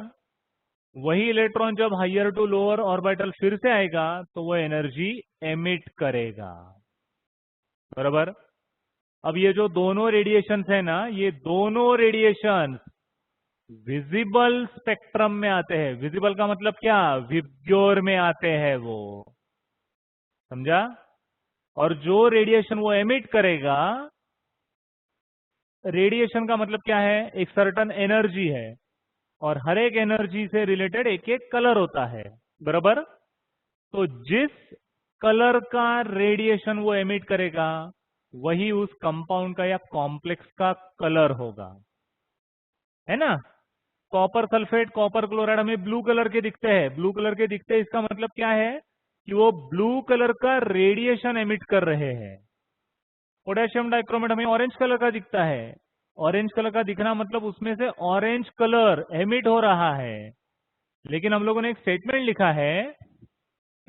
वही इलेक्ट्रॉन जब हाइयर टू लोअर ऑर्बिटल फिर से आएगा, तो वो एनर्जी एमिट करेगा, बराबर। अब ये जो दोनों रेडिएशन है ना, ये दोनों रेडिएशन विजिबल स्पेक्ट्रम में आते हैं। विजिबल का मतलब क्या, विब्ग्योर में आते हैं वो, समझा। और जो रेडिएशन वो एमिट करेगा, रेडिएशन का मतलब क्या है, एक सर्टन एनर्जी है, और हर एक एनर्जी से रिलेटेड एक एक कलर होता है, बराबर। तो जिस कलर का रेडिएशन वो एमिट करेगा, वही उस कंपाउंड का या कॉम्प्लेक्स का कलर होगा, है ना। कॉपर सल्फेट, कॉपर क्लोराइड हमें ब्लू कलर के दिखते हैं, ब्लू कलर के दिखते हैं, इसका मतलब क्या है कि वो ब्लू कलर का रेडिएशन एमिट कर रहे हैं। पोटेशियम डाइक्रोमेट हमें ऑरेंज कलर का दिखता है, ऑरेंज कलर का दिखना मतलब उसमें से ऑरेंज कलर एमिट हो रहा है। लेकिन हम लोगों ने एक स्टेटमेंट लिखा है,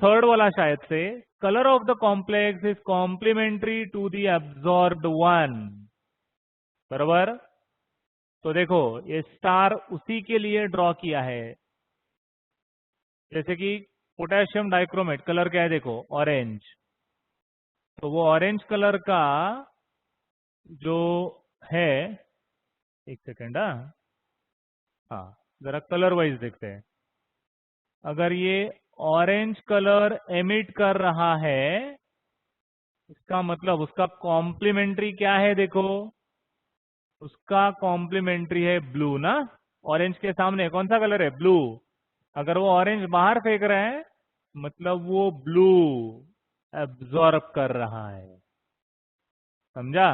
थर्ड वाला शायद से, colour of the complex is complementary to the absorbed one, बराबर। तो देखो ये स्टार उसी के लिए ड्रॉ किया है, जैसे कि पोटेशियम डाइक्रोमेट कलर क्या है देखो, ऑरेंज। तो वो ऑरेंज कलर का जो है एक सेकेंड। हाँ, जरा कलर वाइज देखते हैं। अगर ये ऑरेंज कलर एमिट कर रहा है, इसका मतलब उसका कॉम्प्लीमेंट्री क्या है? देखो, उसका कॉम्प्लीमेंट्री है ब्लू ना। ऑरेंज के सामने कौन सा कलर है? ब्लू। अगर वो ऑरेंज बाहर फेंक रहे हैं, मतलब वो ब्लू एब्जॉर्ब कर रहा है। समझा?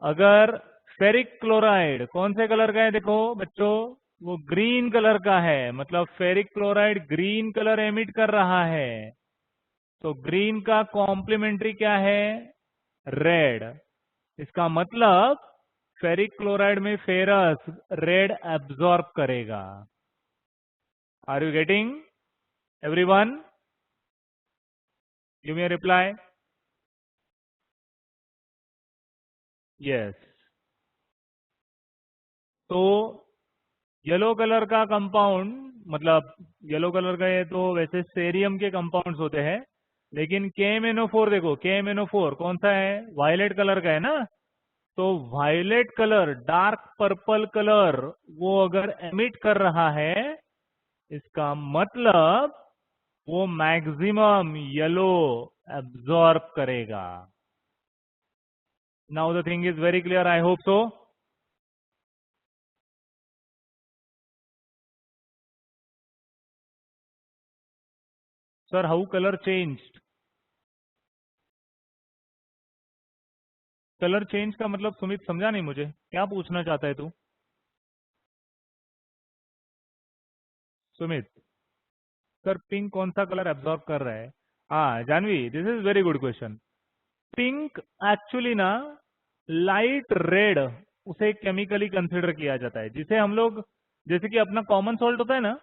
अगर फेरिक क्लोराइड कौन से कलर का है? देखो बच्चों, वो ग्रीन कलर का है, मतलब ferric chloride green colour emit कर रहा है। तो ग्रीन का कॉम्प्लीमेंट्री क्या है? रेड। इसका मतलब फेरिक क्लोराइड में फेरस रेड एब्जॉर्ब करेगा। Are you getting everyone? Give me a reply. Yes. तो येलो कलर का कंपाउंड, मतलब येलो कलर का ये तो वैसे सेरियम के कंपाउंड्स होते हैं, लेकिन KMnO4 देखो, KMnO4 कौन सा है? वायलेट कलर का है ना। तो violet colour, dark purple colour, वो अगर एमिट कर रहा है, इसका मतलब वो मैक्सिमम येलो एब्जॉर्ब करेगा। Now the thing is very clear, I hope so. Sir, how colour changed? Colour change का मतलब सुमित समझा नहीं मुझे, क्या पूछना चाहता है तू? सुमित, सर पिंक कौन सा कलर एब्जॉर्ब कर रहा है? हाँ Janvi, this is very good question. Pink actually ना, लाइट रेड उसे केमिकली कंसिडर किया जाता है, जिसे हम लोग, जैसे कि अपना कॉमन सॉल्ट होता है ना,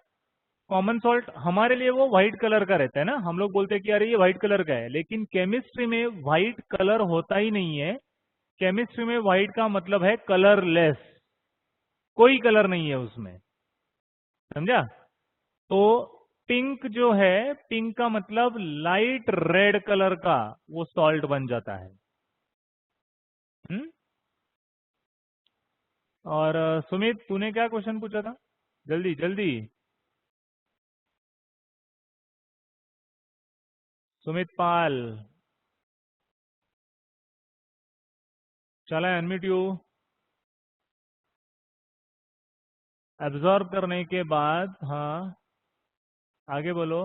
कॉमन सॉल्ट हमारे लिए वो व्हाइट कलर का रहता है ना। हम लोग बोलते हैं कि अरे ये व्हाइट कलर का है, लेकिन केमिस्ट्री में व्हाइट कलर होता ही नहीं है। केमिस्ट्री में व्हाइट का मतलब है कलरलेस, कोई कलर नहीं है उसमें। समझा? तो पिंक जो है, पिंक का मतलब लाइट रेड कलर का वो सॉल्ट बन जाता है। हम्म? और सुमित, तूने क्या क्वेश्चन पूछा था? जल्दी जल्दी। सुमित पाल, चला अनम्यूट यू। एब्जॉर्ब करने के बाद, हाँ आगे बोलो।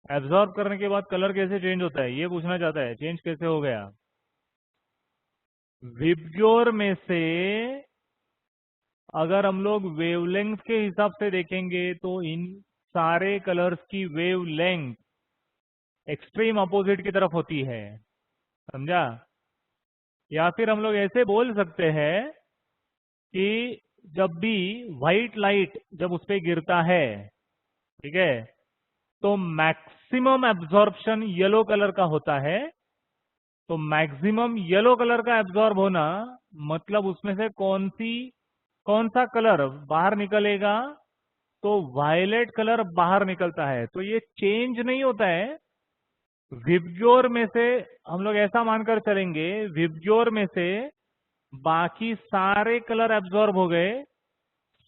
एब्जॉर्ब करने के बाद कलर कैसे चेंज होता है, ये पूछना चाहता है। चेंज कैसे हो गया? विबग्योर में से अगर हम लोग वेवलेंथ के हिसाब से देखेंगे, तो इन सारे कलर्स की वेवलेंथ एक्सट्रीम अपोजिट की तरफ होती है। समझा? या फिर हम लोग ऐसे बोल सकते हैं कि जब भी व्हाइट लाइट जब उस पर गिरता है, ठीक है, तो मैक्सिमम एब्जॉर्प्शन येलो कलर का होता है। तो मैक्सिमम येलो कलर का एब्जॉर्ब होना, मतलब उसमें से कौन सा कलर बाहर निकलेगा? तो वायलेट कलर बाहर निकलता है। तो ये चेंज नहीं होता है। विबग्योर में से हम लोग ऐसा मानकर चलेंगे, विबग्योर में से बाकी सारे कलर एब्जॉर्ब हो गए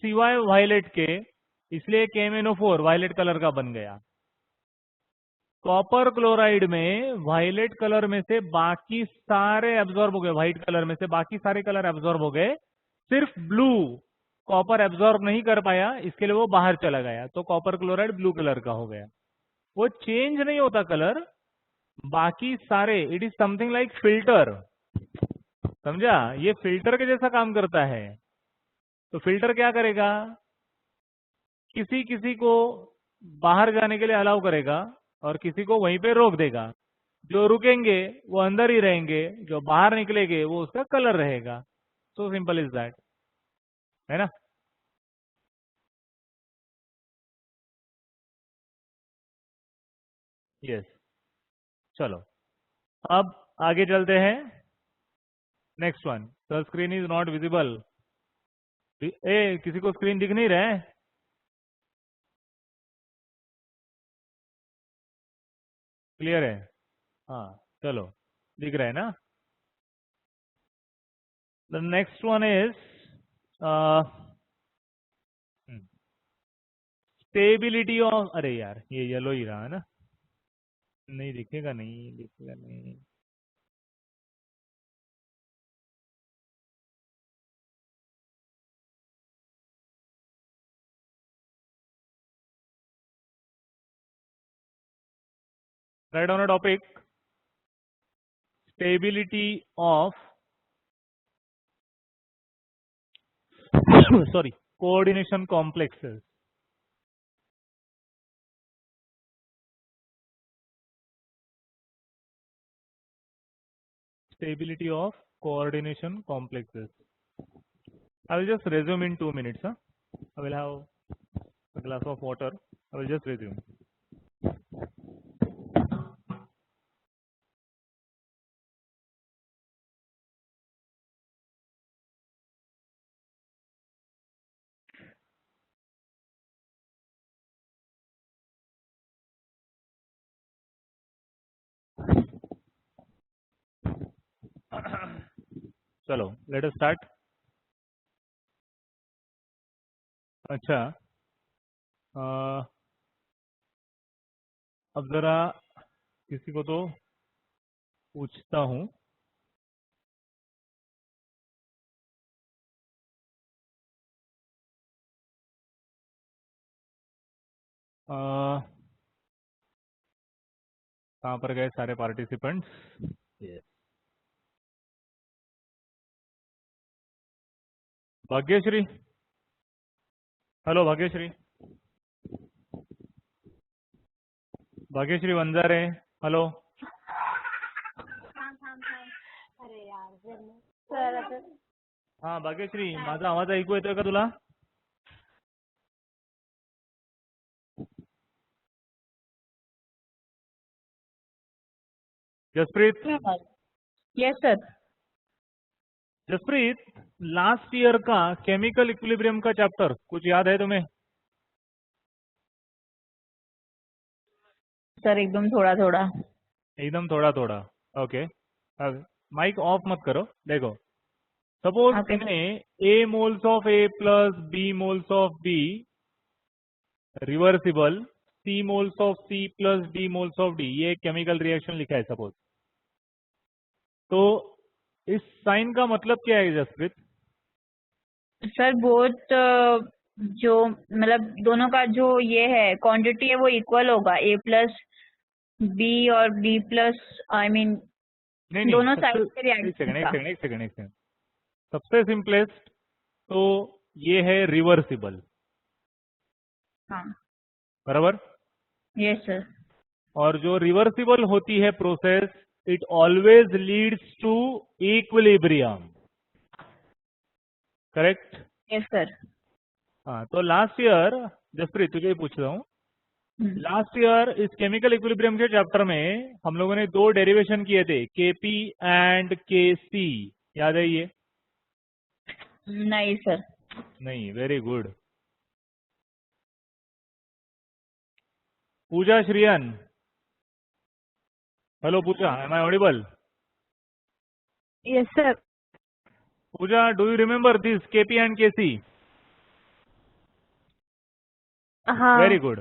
सिवाय वायलेट के, इसलिए KMnO4 वायलेट कलर का बन गया। कॉपर क्लोराइड में वायलेट कलर में से बाकी सारे एब्जॉर्ब हो गए, व्हाइट कलर में से बाकी सारे कलर एब्जॉर्ब हो गए, सिर्फ ब्लू कॉपर एब्जॉर्ब नहीं कर पाया, इसके लिए वो बाहर चला गया, तो कॉपर क्लोराइड ब्लू कलर का हो गया। वो चेंज नहीं होता कलर, बाकी सारे, it is something like filter. समझा? ये फिल्टर के जैसा काम करता है। तो फिल्टर क्या करेगा? किसी किसी को बाहर जाने के लिए अलाउ करेगा और किसी को वहीं पे रोक देगा। जो रुकेंगे वो अंदर ही रहेंगे, जो बाहर निकलेंगे वो उसका कलर रहेगा। सो सिंपल इज दैट, है ना? यस। चलो, अब आगे चलते हैं। Next one, the screen is not visible. ए, किसी को स्क्रीन दिख नहीं रहा है? क्लियर है? हाँ, चलो, दिख रहा है ना? The next one is stability of, अरे यार ये येलो ही रहा है ना, नहीं दिखेगा, नहीं दिखेगा, नहीं। Write down a topic, stability of sorry, coordination complexes. Stability of coordination complexes. I will just resume in 2 minutes. Huh? I will have a glass of water. I will just resume. चलो late us start. अच्छा, अब जरा किसी को तो पूछता हूँ। कहाँ पर गए सारे participants? Bhagyashree, hello Bhagyashree, Bhagyashree Wanjare, hello. अरे यार सर आता हाँ भाग्यश्री, माझा आवाज ऐकू येतोय का तुला? Jaspreet, yes sir. Jaspreet, last year का केमिकल इक्विलिब्रियम का चैप्टर कुछ याद है तुम्हें? सर एकदम थोड़ा थोड़ा। एकदम थोड़ा थोड़ा, ओके। माइक ऑफ मत करो। देखो, सपोज Okay. तुम्हें A moles of A plus B moles of B reversible C moles of C plus D moles of D, ये केमिकल रिएक्शन लिखा है सपोज, तो इस साइन का मतलब क्या है जसप्रीत? सर बोथ जो मतलब दोनों का जो ये है क्वांटिटी है वो इक्वल होगा, A प्लस बी और B प्लस आई मीन नहीं दोनों सबसे, साइड से एक रिएक्शन सेकंड एक का। सेकंड एक सेकंड एक सेकंड, सबसे सिंपलेस्ट तो ये है रिवर्सिबल, हाँ बराबर। Yes sir. और जो रिवर्सिबल होती है process, it always leads to equilibrium, correct? Yes sir. हाँ, तो लास्ट ईयर, जसप्रीत तुझे ही पूछ रहा हूँ, लास्ट ईयर इस केमिकल इक्विलिब्रियम के चैप्टर में हम लोगों ने 2 डेरिवेशन किए थे, केपी एंड केसी, याद है ये? नहीं सर। नहीं, very good. Pooja Shriyan, hello Pooja, am I audible? Yes sir. Pooja, do you remember this KP and KC? हाँ। Very good.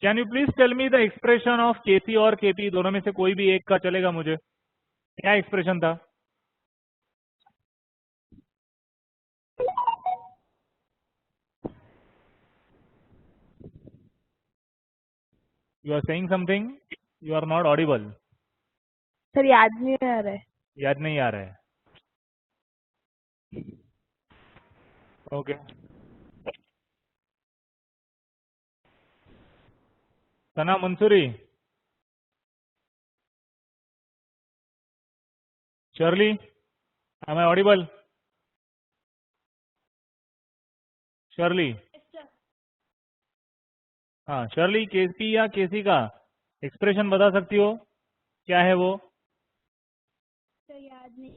Can you please tell me the expression of KC और केपी, दोनों में से कोई भी एक का चलेगा मुझे, क्या एक्सप्रेशन था? You are saying something, you are not audible. Sir याद नहीं आ रहा है। याद नहीं आ रहा है, okay. Sana Mansoori, Shirley, am I audible? Shirley, हाँ शर्ली, केपी या केसी का एक्सप्रेशन बता सकती हो, क्या है वो? सर याद नहीं।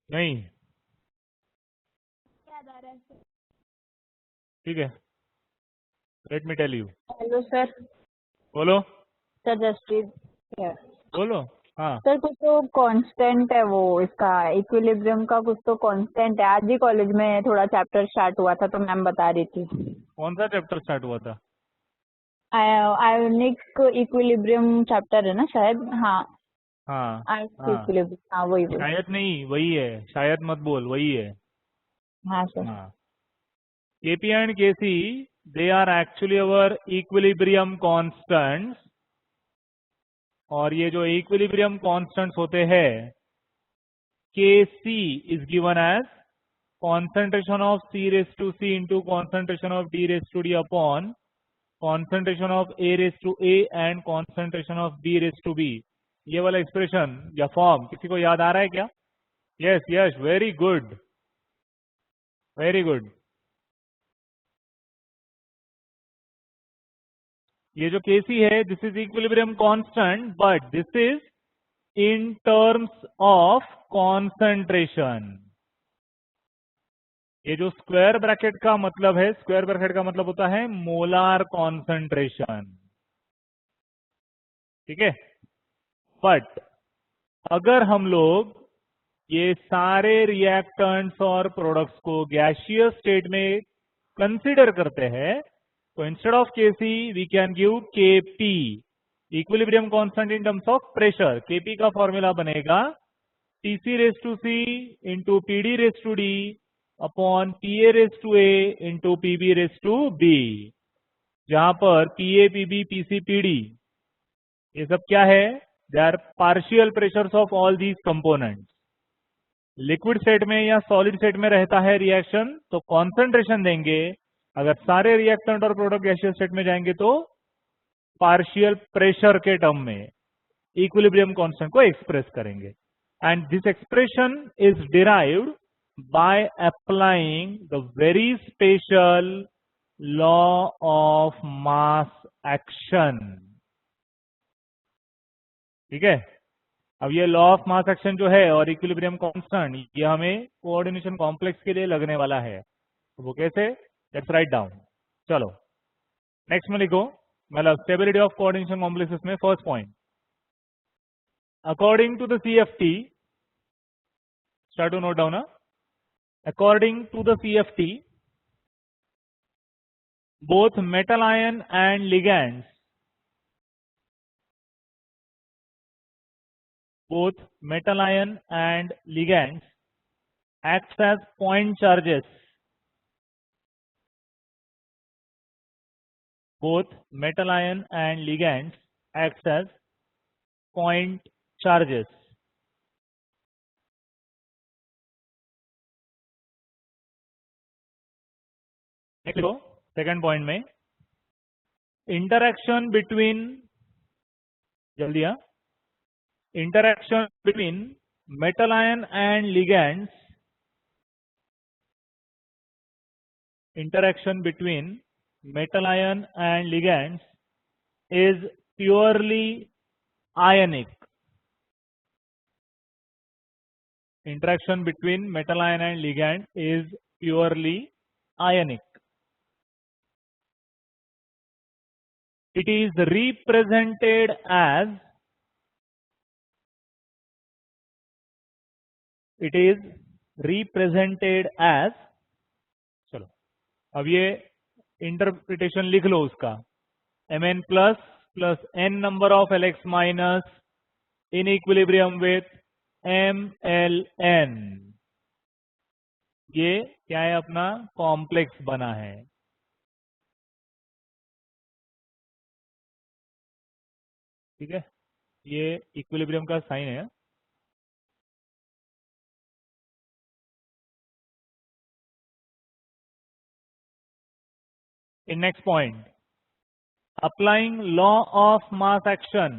नहीं, याद आ रहा है सर। ठीक है, let me tell you. Hello sir. बोलो सर जसप्रीत। बोलो। हाँ सर कुछ तो कांस्टेंट है वो, इसका इक्विलिब्रियम का कुछ तो कांस्टेंट है। आज ही कॉलेज में थोड़ा चैप्टर स्टार्ट हुआ था तो मैम बता रही थी। कौन सा चैप्टर स्टार्ट हुआ था? आयोनिक इक्विलिब्रियम चैप्टर है ना शायद, हाँ। हाँ आयोनिक हाँ, इक्विलिब्रियम, हाँ वही वही। शायद नहीं, वही है, शायद मत बोल, वही है। हाँ सर। हाँ, Kp and Kc, they are actually our equilibrium constants, और ये जो equilibrium constants होते हैं, Kc is given as concentration of C raised to C into concentration of D raised to D upon concentration of A raised to A and concentration of B raised to B. ये वाला expression या form किसी को याद आ रहा है क्या? Yes yes, very good, very good. ये जो Kc है, this is equilibrium constant, but this is in terms of concentration. ये जो स्क्वायर ब्रैकेट का मतलब है, स्क्वायर ब्रैकेट का मतलब होता है मोलार कॉन्सेंट्रेशन, ठीक है। बट अगर हम लोग ये सारे रिएक्टेंट्स और प्रोडक्ट्स को गैसियस स्टेट में कंसीडर करते हैं, तो instead of Kc we can give Kp, equilibrium constant in terms of pressure. Kp का फॉर्मूला बनेगा Tc raise to C into Pd raise to D upon Pa raise to A into Pb raise to B, जहां पर Pa, Pb, Pc, Pd ये सब क्या है? They are partial pressures of all these components. Liquid state में या solid state में रहता है रिएक्शन तो कॉन्सेंट्रेशन देंगे, अगर सारे रिएक्टेंट और प्रोडक्ट गैसियस स्टेट में जाएंगे तो पार्शियल प्रेशर के टर्म में इक्विलिब्रियम कांस्टेंट को एक्सप्रेस करेंगे। And this expression is derived by applying the very special law of mass action, ठीक है। अब ये लॉ ऑफ मास एक्शन जो है और इक्विलिब्रियम कांस्टेंट, ये हमें कोऑर्डिनेशन कॉम्प्लेक्स के लिए लगने वाला है, तो वो कैसे? Let's write down. चलो नेक्स्ट में लिखो, मतलब स्टेबिलिटी ऑफ कोऑर्डिनेशन कॉम्प्लेक्सेस में first point, according to the CFT, start to note down, according to the CFT both metal ion and ligands, both metal ion and ligands acts as point charges, both metal ion and ligands acts as point charges। Next लो second point में, interaction between, जल्दी हाँ, interaction between metal ion and ligands, interaction between metal ion and ligands is purely ionic, interaction between metal ion and ligand is purely ionic, it is represented as, it is represented as, चलो अब ये interpretation लिख लो उसका, Mn plus n number of Lx minus in equilibrium with MLn, ये क्या है? अपना complex बना है, ठीक है। ये इक्विलिब्रियम का साइन है। In next point, applying law of mass action,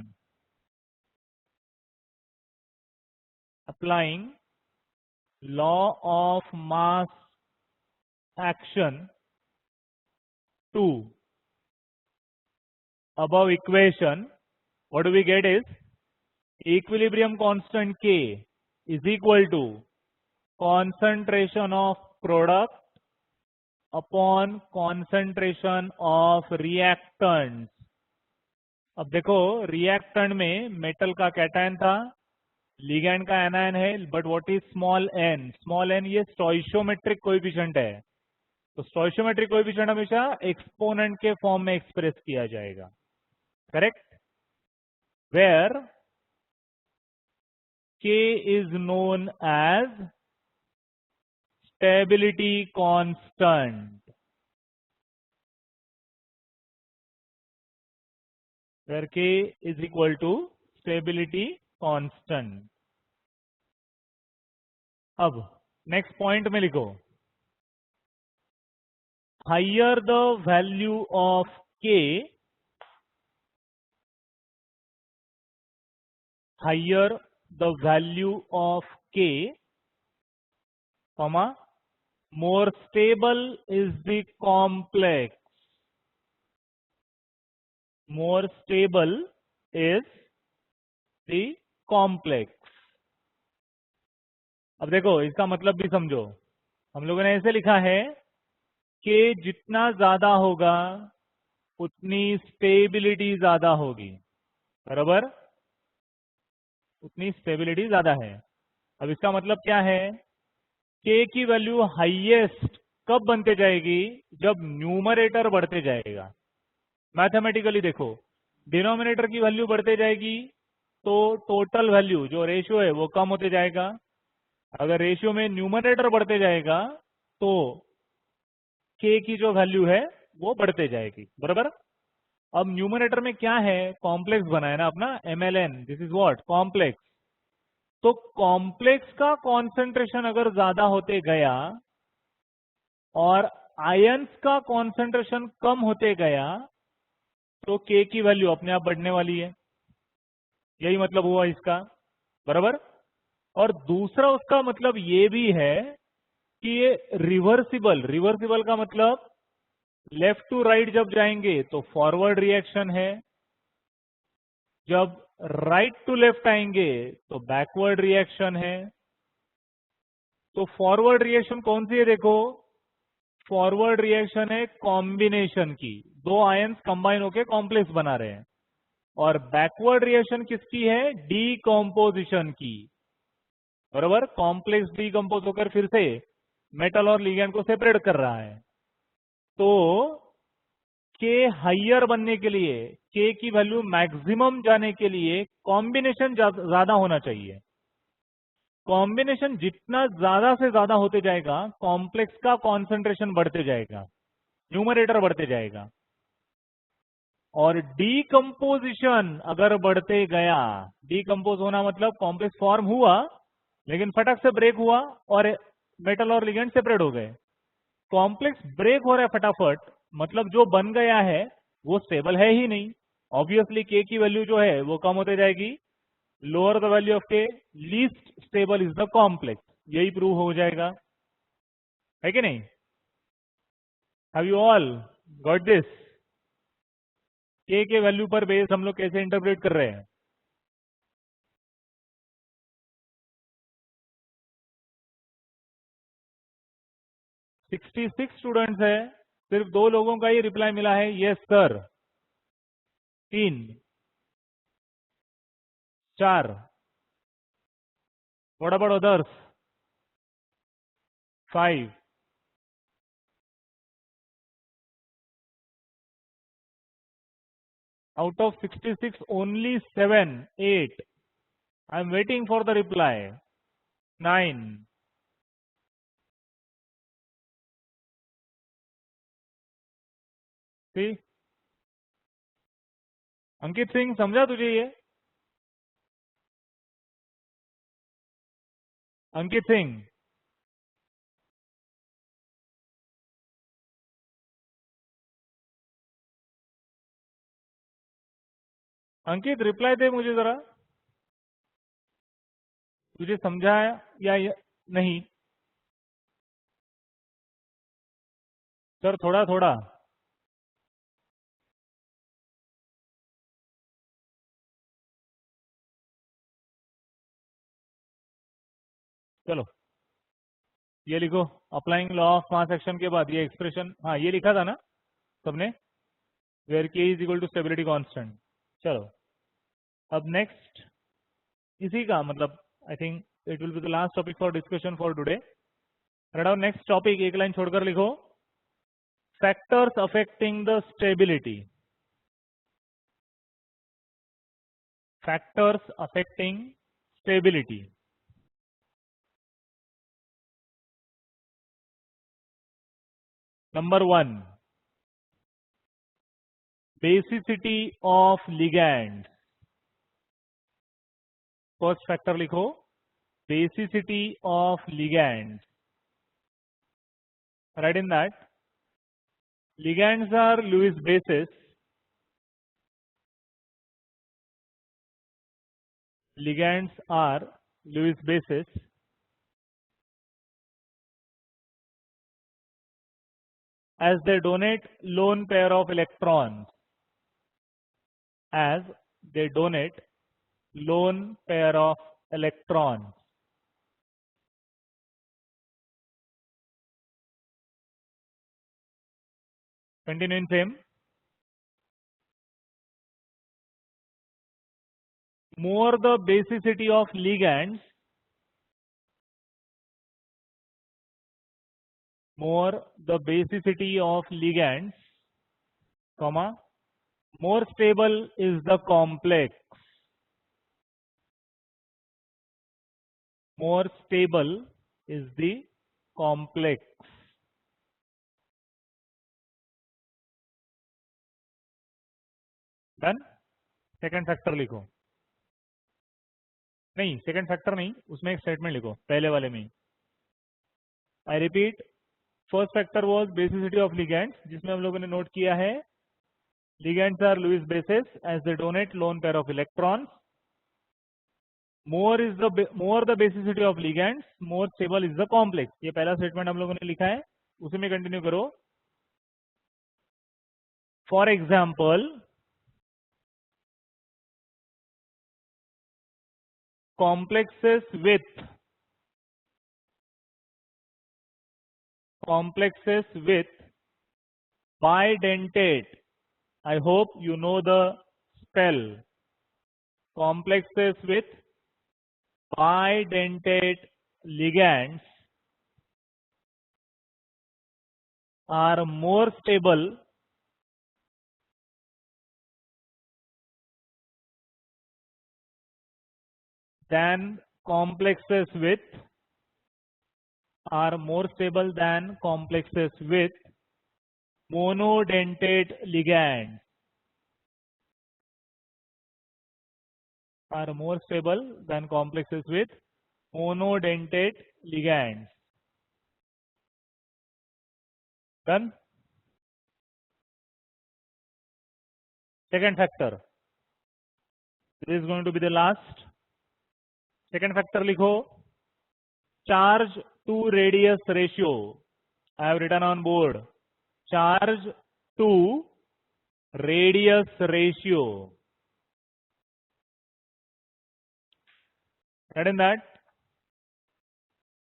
applying law of mass action to above equation, what do we get is equilibrium constant K is equal to concentration of product upon concentration of reactants अब देखो reactant में metal का cation था, ligand का anion है, but what is small N? Small N ये stoichiometric coefficient है, तो स्टोइशियोमेट्रिक कोएफिशिएंट हमेशा एक्सपोनेंट के फॉर्म में एक्सप्रेस किया जाएगा, correct? Where K is known as stability constant, where K is equal to stability constant. अब नेक्स्ट पॉइंट में लिखो, higher the value of K, higher the value of K, comma, more stable is the complex. More stable is the complex. अब देखो इसका मतलब भी समझो, हम लोगों ने ऐसे लिखा है कि जितना ज्यादा होगा उतनी स्टेबिलिटी ज्यादा होगी, बराबर? उतनी स्टेबिलिटी ज्यादा है। अब इसका मतलब क्या है? K की वैल्यू हाईएस्ट कब बनते जाएगी? जब न्यूमरेटर बढ़ते जाएगा। मैथमेटिकली देखो, डिनोमिनेटर की वैल्यू बढ़ते जाएगी तो टोटल वैल्यू जो रेशियो है वो कम होते जाएगा। अगर रेशियो में न्यूमरेटर बढ़ते जाएगा तो K की जो वैल्यू है वो बढ़ते जाएगी, बराबर? अब न्यूमरेटर में क्या है? कॉम्प्लेक्स बना है ना अपना, MLN, this is what? Complex. तो कॉम्प्लेक्स का कॉन्सेंट्रेशन अगर ज्यादा होते गया और आयंस का कॉन्सेंट्रेशन कम होते गया तो K की वैल्यू अपने आप बढ़ने वाली है, यही मतलब हुआ इसका, बराबर? और दूसरा उसका मतलब ये भी है कि ये रिवर्सिबल, रिवर्सिबल का मतलब लेफ्ट टू राइट जब जाएंगे तो फॉरवर्ड रिएक्शन है, जब राइट टू लेफ्ट आएंगे तो बैकवर्ड रिएक्शन है। तो फॉरवर्ड रिएक्शन कौन सी है? देखो, फॉरवर्ड रिएक्शन है कॉम्बिनेशन की, दो आयंस कंबाइन होके कॉम्प्लेक्स बना रहे हैं। और बैकवर्ड रिएक्शन किसकी है? डीकंपोजिशन की, बराबर? कॉम्प्लेक्स डीकंपोज होकर फिर से मेटल और लिगैंड को सेपरेट कर रहा है। तो K हाइयर बनने के लिए, K की वैल्यू मैक्सिमम जाने के लिए कॉम्बिनेशन ज्यादा होना चाहिए। कॉम्बिनेशन जितना ज्यादा से ज्यादा होते जाएगा, कॉम्प्लेक्स का कॉन्सेंट्रेशन बढ़ते जाएगा, न्यूमरेटर बढ़ते जाएगा। और डीकंपोजिशन अगर बढ़ते गया, डीकंपोज होना मतलब कॉम्प्लेक्स फॉर्म हुआ लेकिन फटक से ब्रेक हुआ और मेटल और लिगेंड सेपरेट हो गए। कॉम्प्लेक्स ब्रेक हो रहा है फटाफट, मतलब जो बन गया है वो स्टेबल है ही नहीं। ऑब्वियसली K की वैल्यू जो है वो कम होते जाएगी। Lower the value of K, least stable is the complex, यही प्रूव हो जाएगा, है कि नहीं? Have you all got this? K के वैल्यू पर बेस हम लोग कैसे इंटरप्रेट कर रहे हैं? सिक्सटी 66 स्टूडेंट्स है, सिर्फ 2 लोगों का ही रिप्लाई मिला है, yes sir. 3, 4, what about others? 5, out of 66 only 7, 8, I'm waiting for the reply. 9, see? Ankit Singh, समझा तुझे ये? अंकित सिंह, अंकित रिप्लाई दे मुझे जरा, तुझे समझा है या नहीं? सर थोड़ा थोड़ा। चलो ये लिखो, applying law of mass action के बाद ये एक्सप्रेशन, हाँ ये लिखा था ना सबने, where K is equal to stability constant. चलो अब नेक्स्ट इसी का मतलब I think it will be the last topic for discussion for today. Write down next topic, एक लाइन छोड़कर लिखो, factors affecting the stability. Factors affecting stability. Number 1, basicity of ligand. First factor लिखो, basicity of ligand. Write in that ligands are Lewis bases. Ligands are Lewis bases as they donate lone pair of electrons. As they donate lone pair of electrons. Continue in same. More the basicity of ligands, more the basicity of ligands, comma, more stable is the complex. More stable is the complex. Done. Second factor लिखो, नहीं second factor नहीं, उसमें एक statement लिखो पहले वाले में ही। I repeat, first factor was basicity of ligands, जिसमें हम लोगों ने नोट किया है ligands are Lewis bases as they donate lone pair of electrons. More the basicity of ligands, more stable is the complex. ये पहला स्टेटमेंट हम लोगों ने लिखा है, उसी में कंटिन्यू करो। For example, complexes with bidentate, I hope you know the spell, complexes with bidentate ligands are more stable than complexes with monodentate ligands. Are more stable than complexes with monodentate ligands. Done. Second factor. This is going to be the last. Second factor लिखो, charge to radius ratio. I have written on board, charge to radius ratio. Right in that,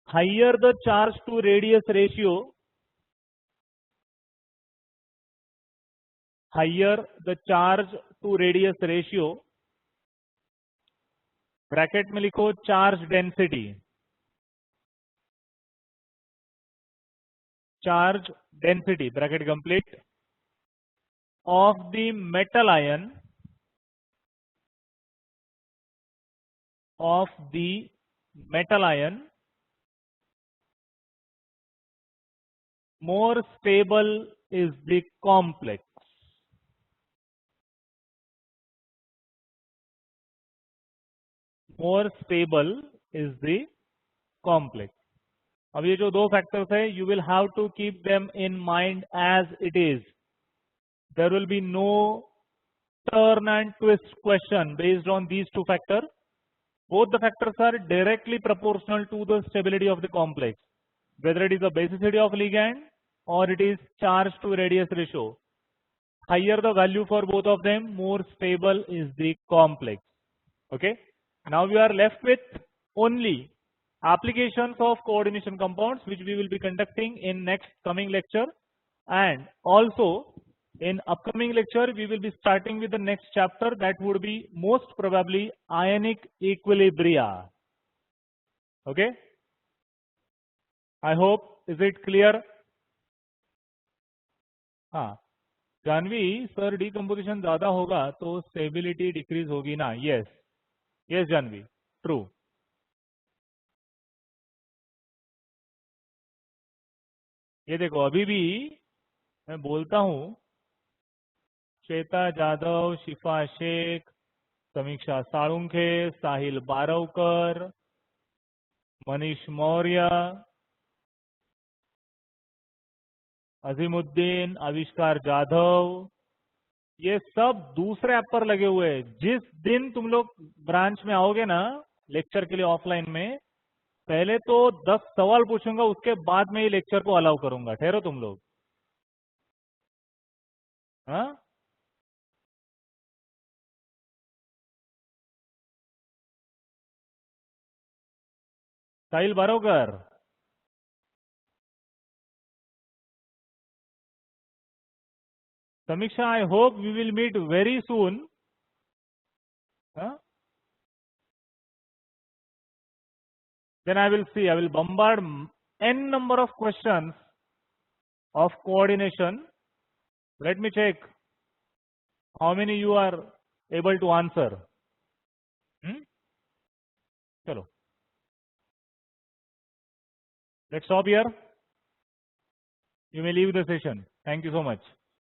higher the charge to radius ratio, higher the charge to radius ratio, bracket में लिखो charge density, charge density bracket complete, of the metal ion, of the metal ion, more stable is the complex. More stable is the complex. अब ये जो दो factors है, you will have to keep them in mind as it is. There will be no turn and twist question based on these two factors. Both the factors are directly proportional to the stability of the complex, whether it is the basicity of ligand or it is charge to radius ratio. Higher the value for both of them, more stable is the complex. Okay. Now we are left with only applications of coordination compounds, which we will be conducting in next coming lecture, and also In upcoming lecture, we will be starting with the next chapter that would be most probably ionic equilibria. Okay? I hope, is it clear? हाँ, Janvi sir decomposition ज्यादा होगा तो stability decrease होगी ना? Yes yes Janvi, true. ये देखो अभी भी मैं बोलता हूं, श्वेता जाधव, शिफा शेख, समीक्षा साळुंखे, साहिल बारवकर, मनीष मौर्य, अजीमुद्दीन, आविष्कार जाधव, ये सब दूसरे ऐप पर लगे हुए हैं. जिस दिन तुम लोग ब्रांच में आओगे ना लेक्चर के लिए ऑफलाइन में, पहले तो 10 सवाल पूछूंगा, उसके बाद में ही लेक्चर को अलाउ करूंगा. ठहरो तुम लोग. हाँ, Sahil Barwakar, Samiksha, I hope we will meet very soon. Then I will bombard n number of questions of coordination. Let me check how many you are able to answer. Chalo. Let's stop here. You may leave the session. Thank you so much.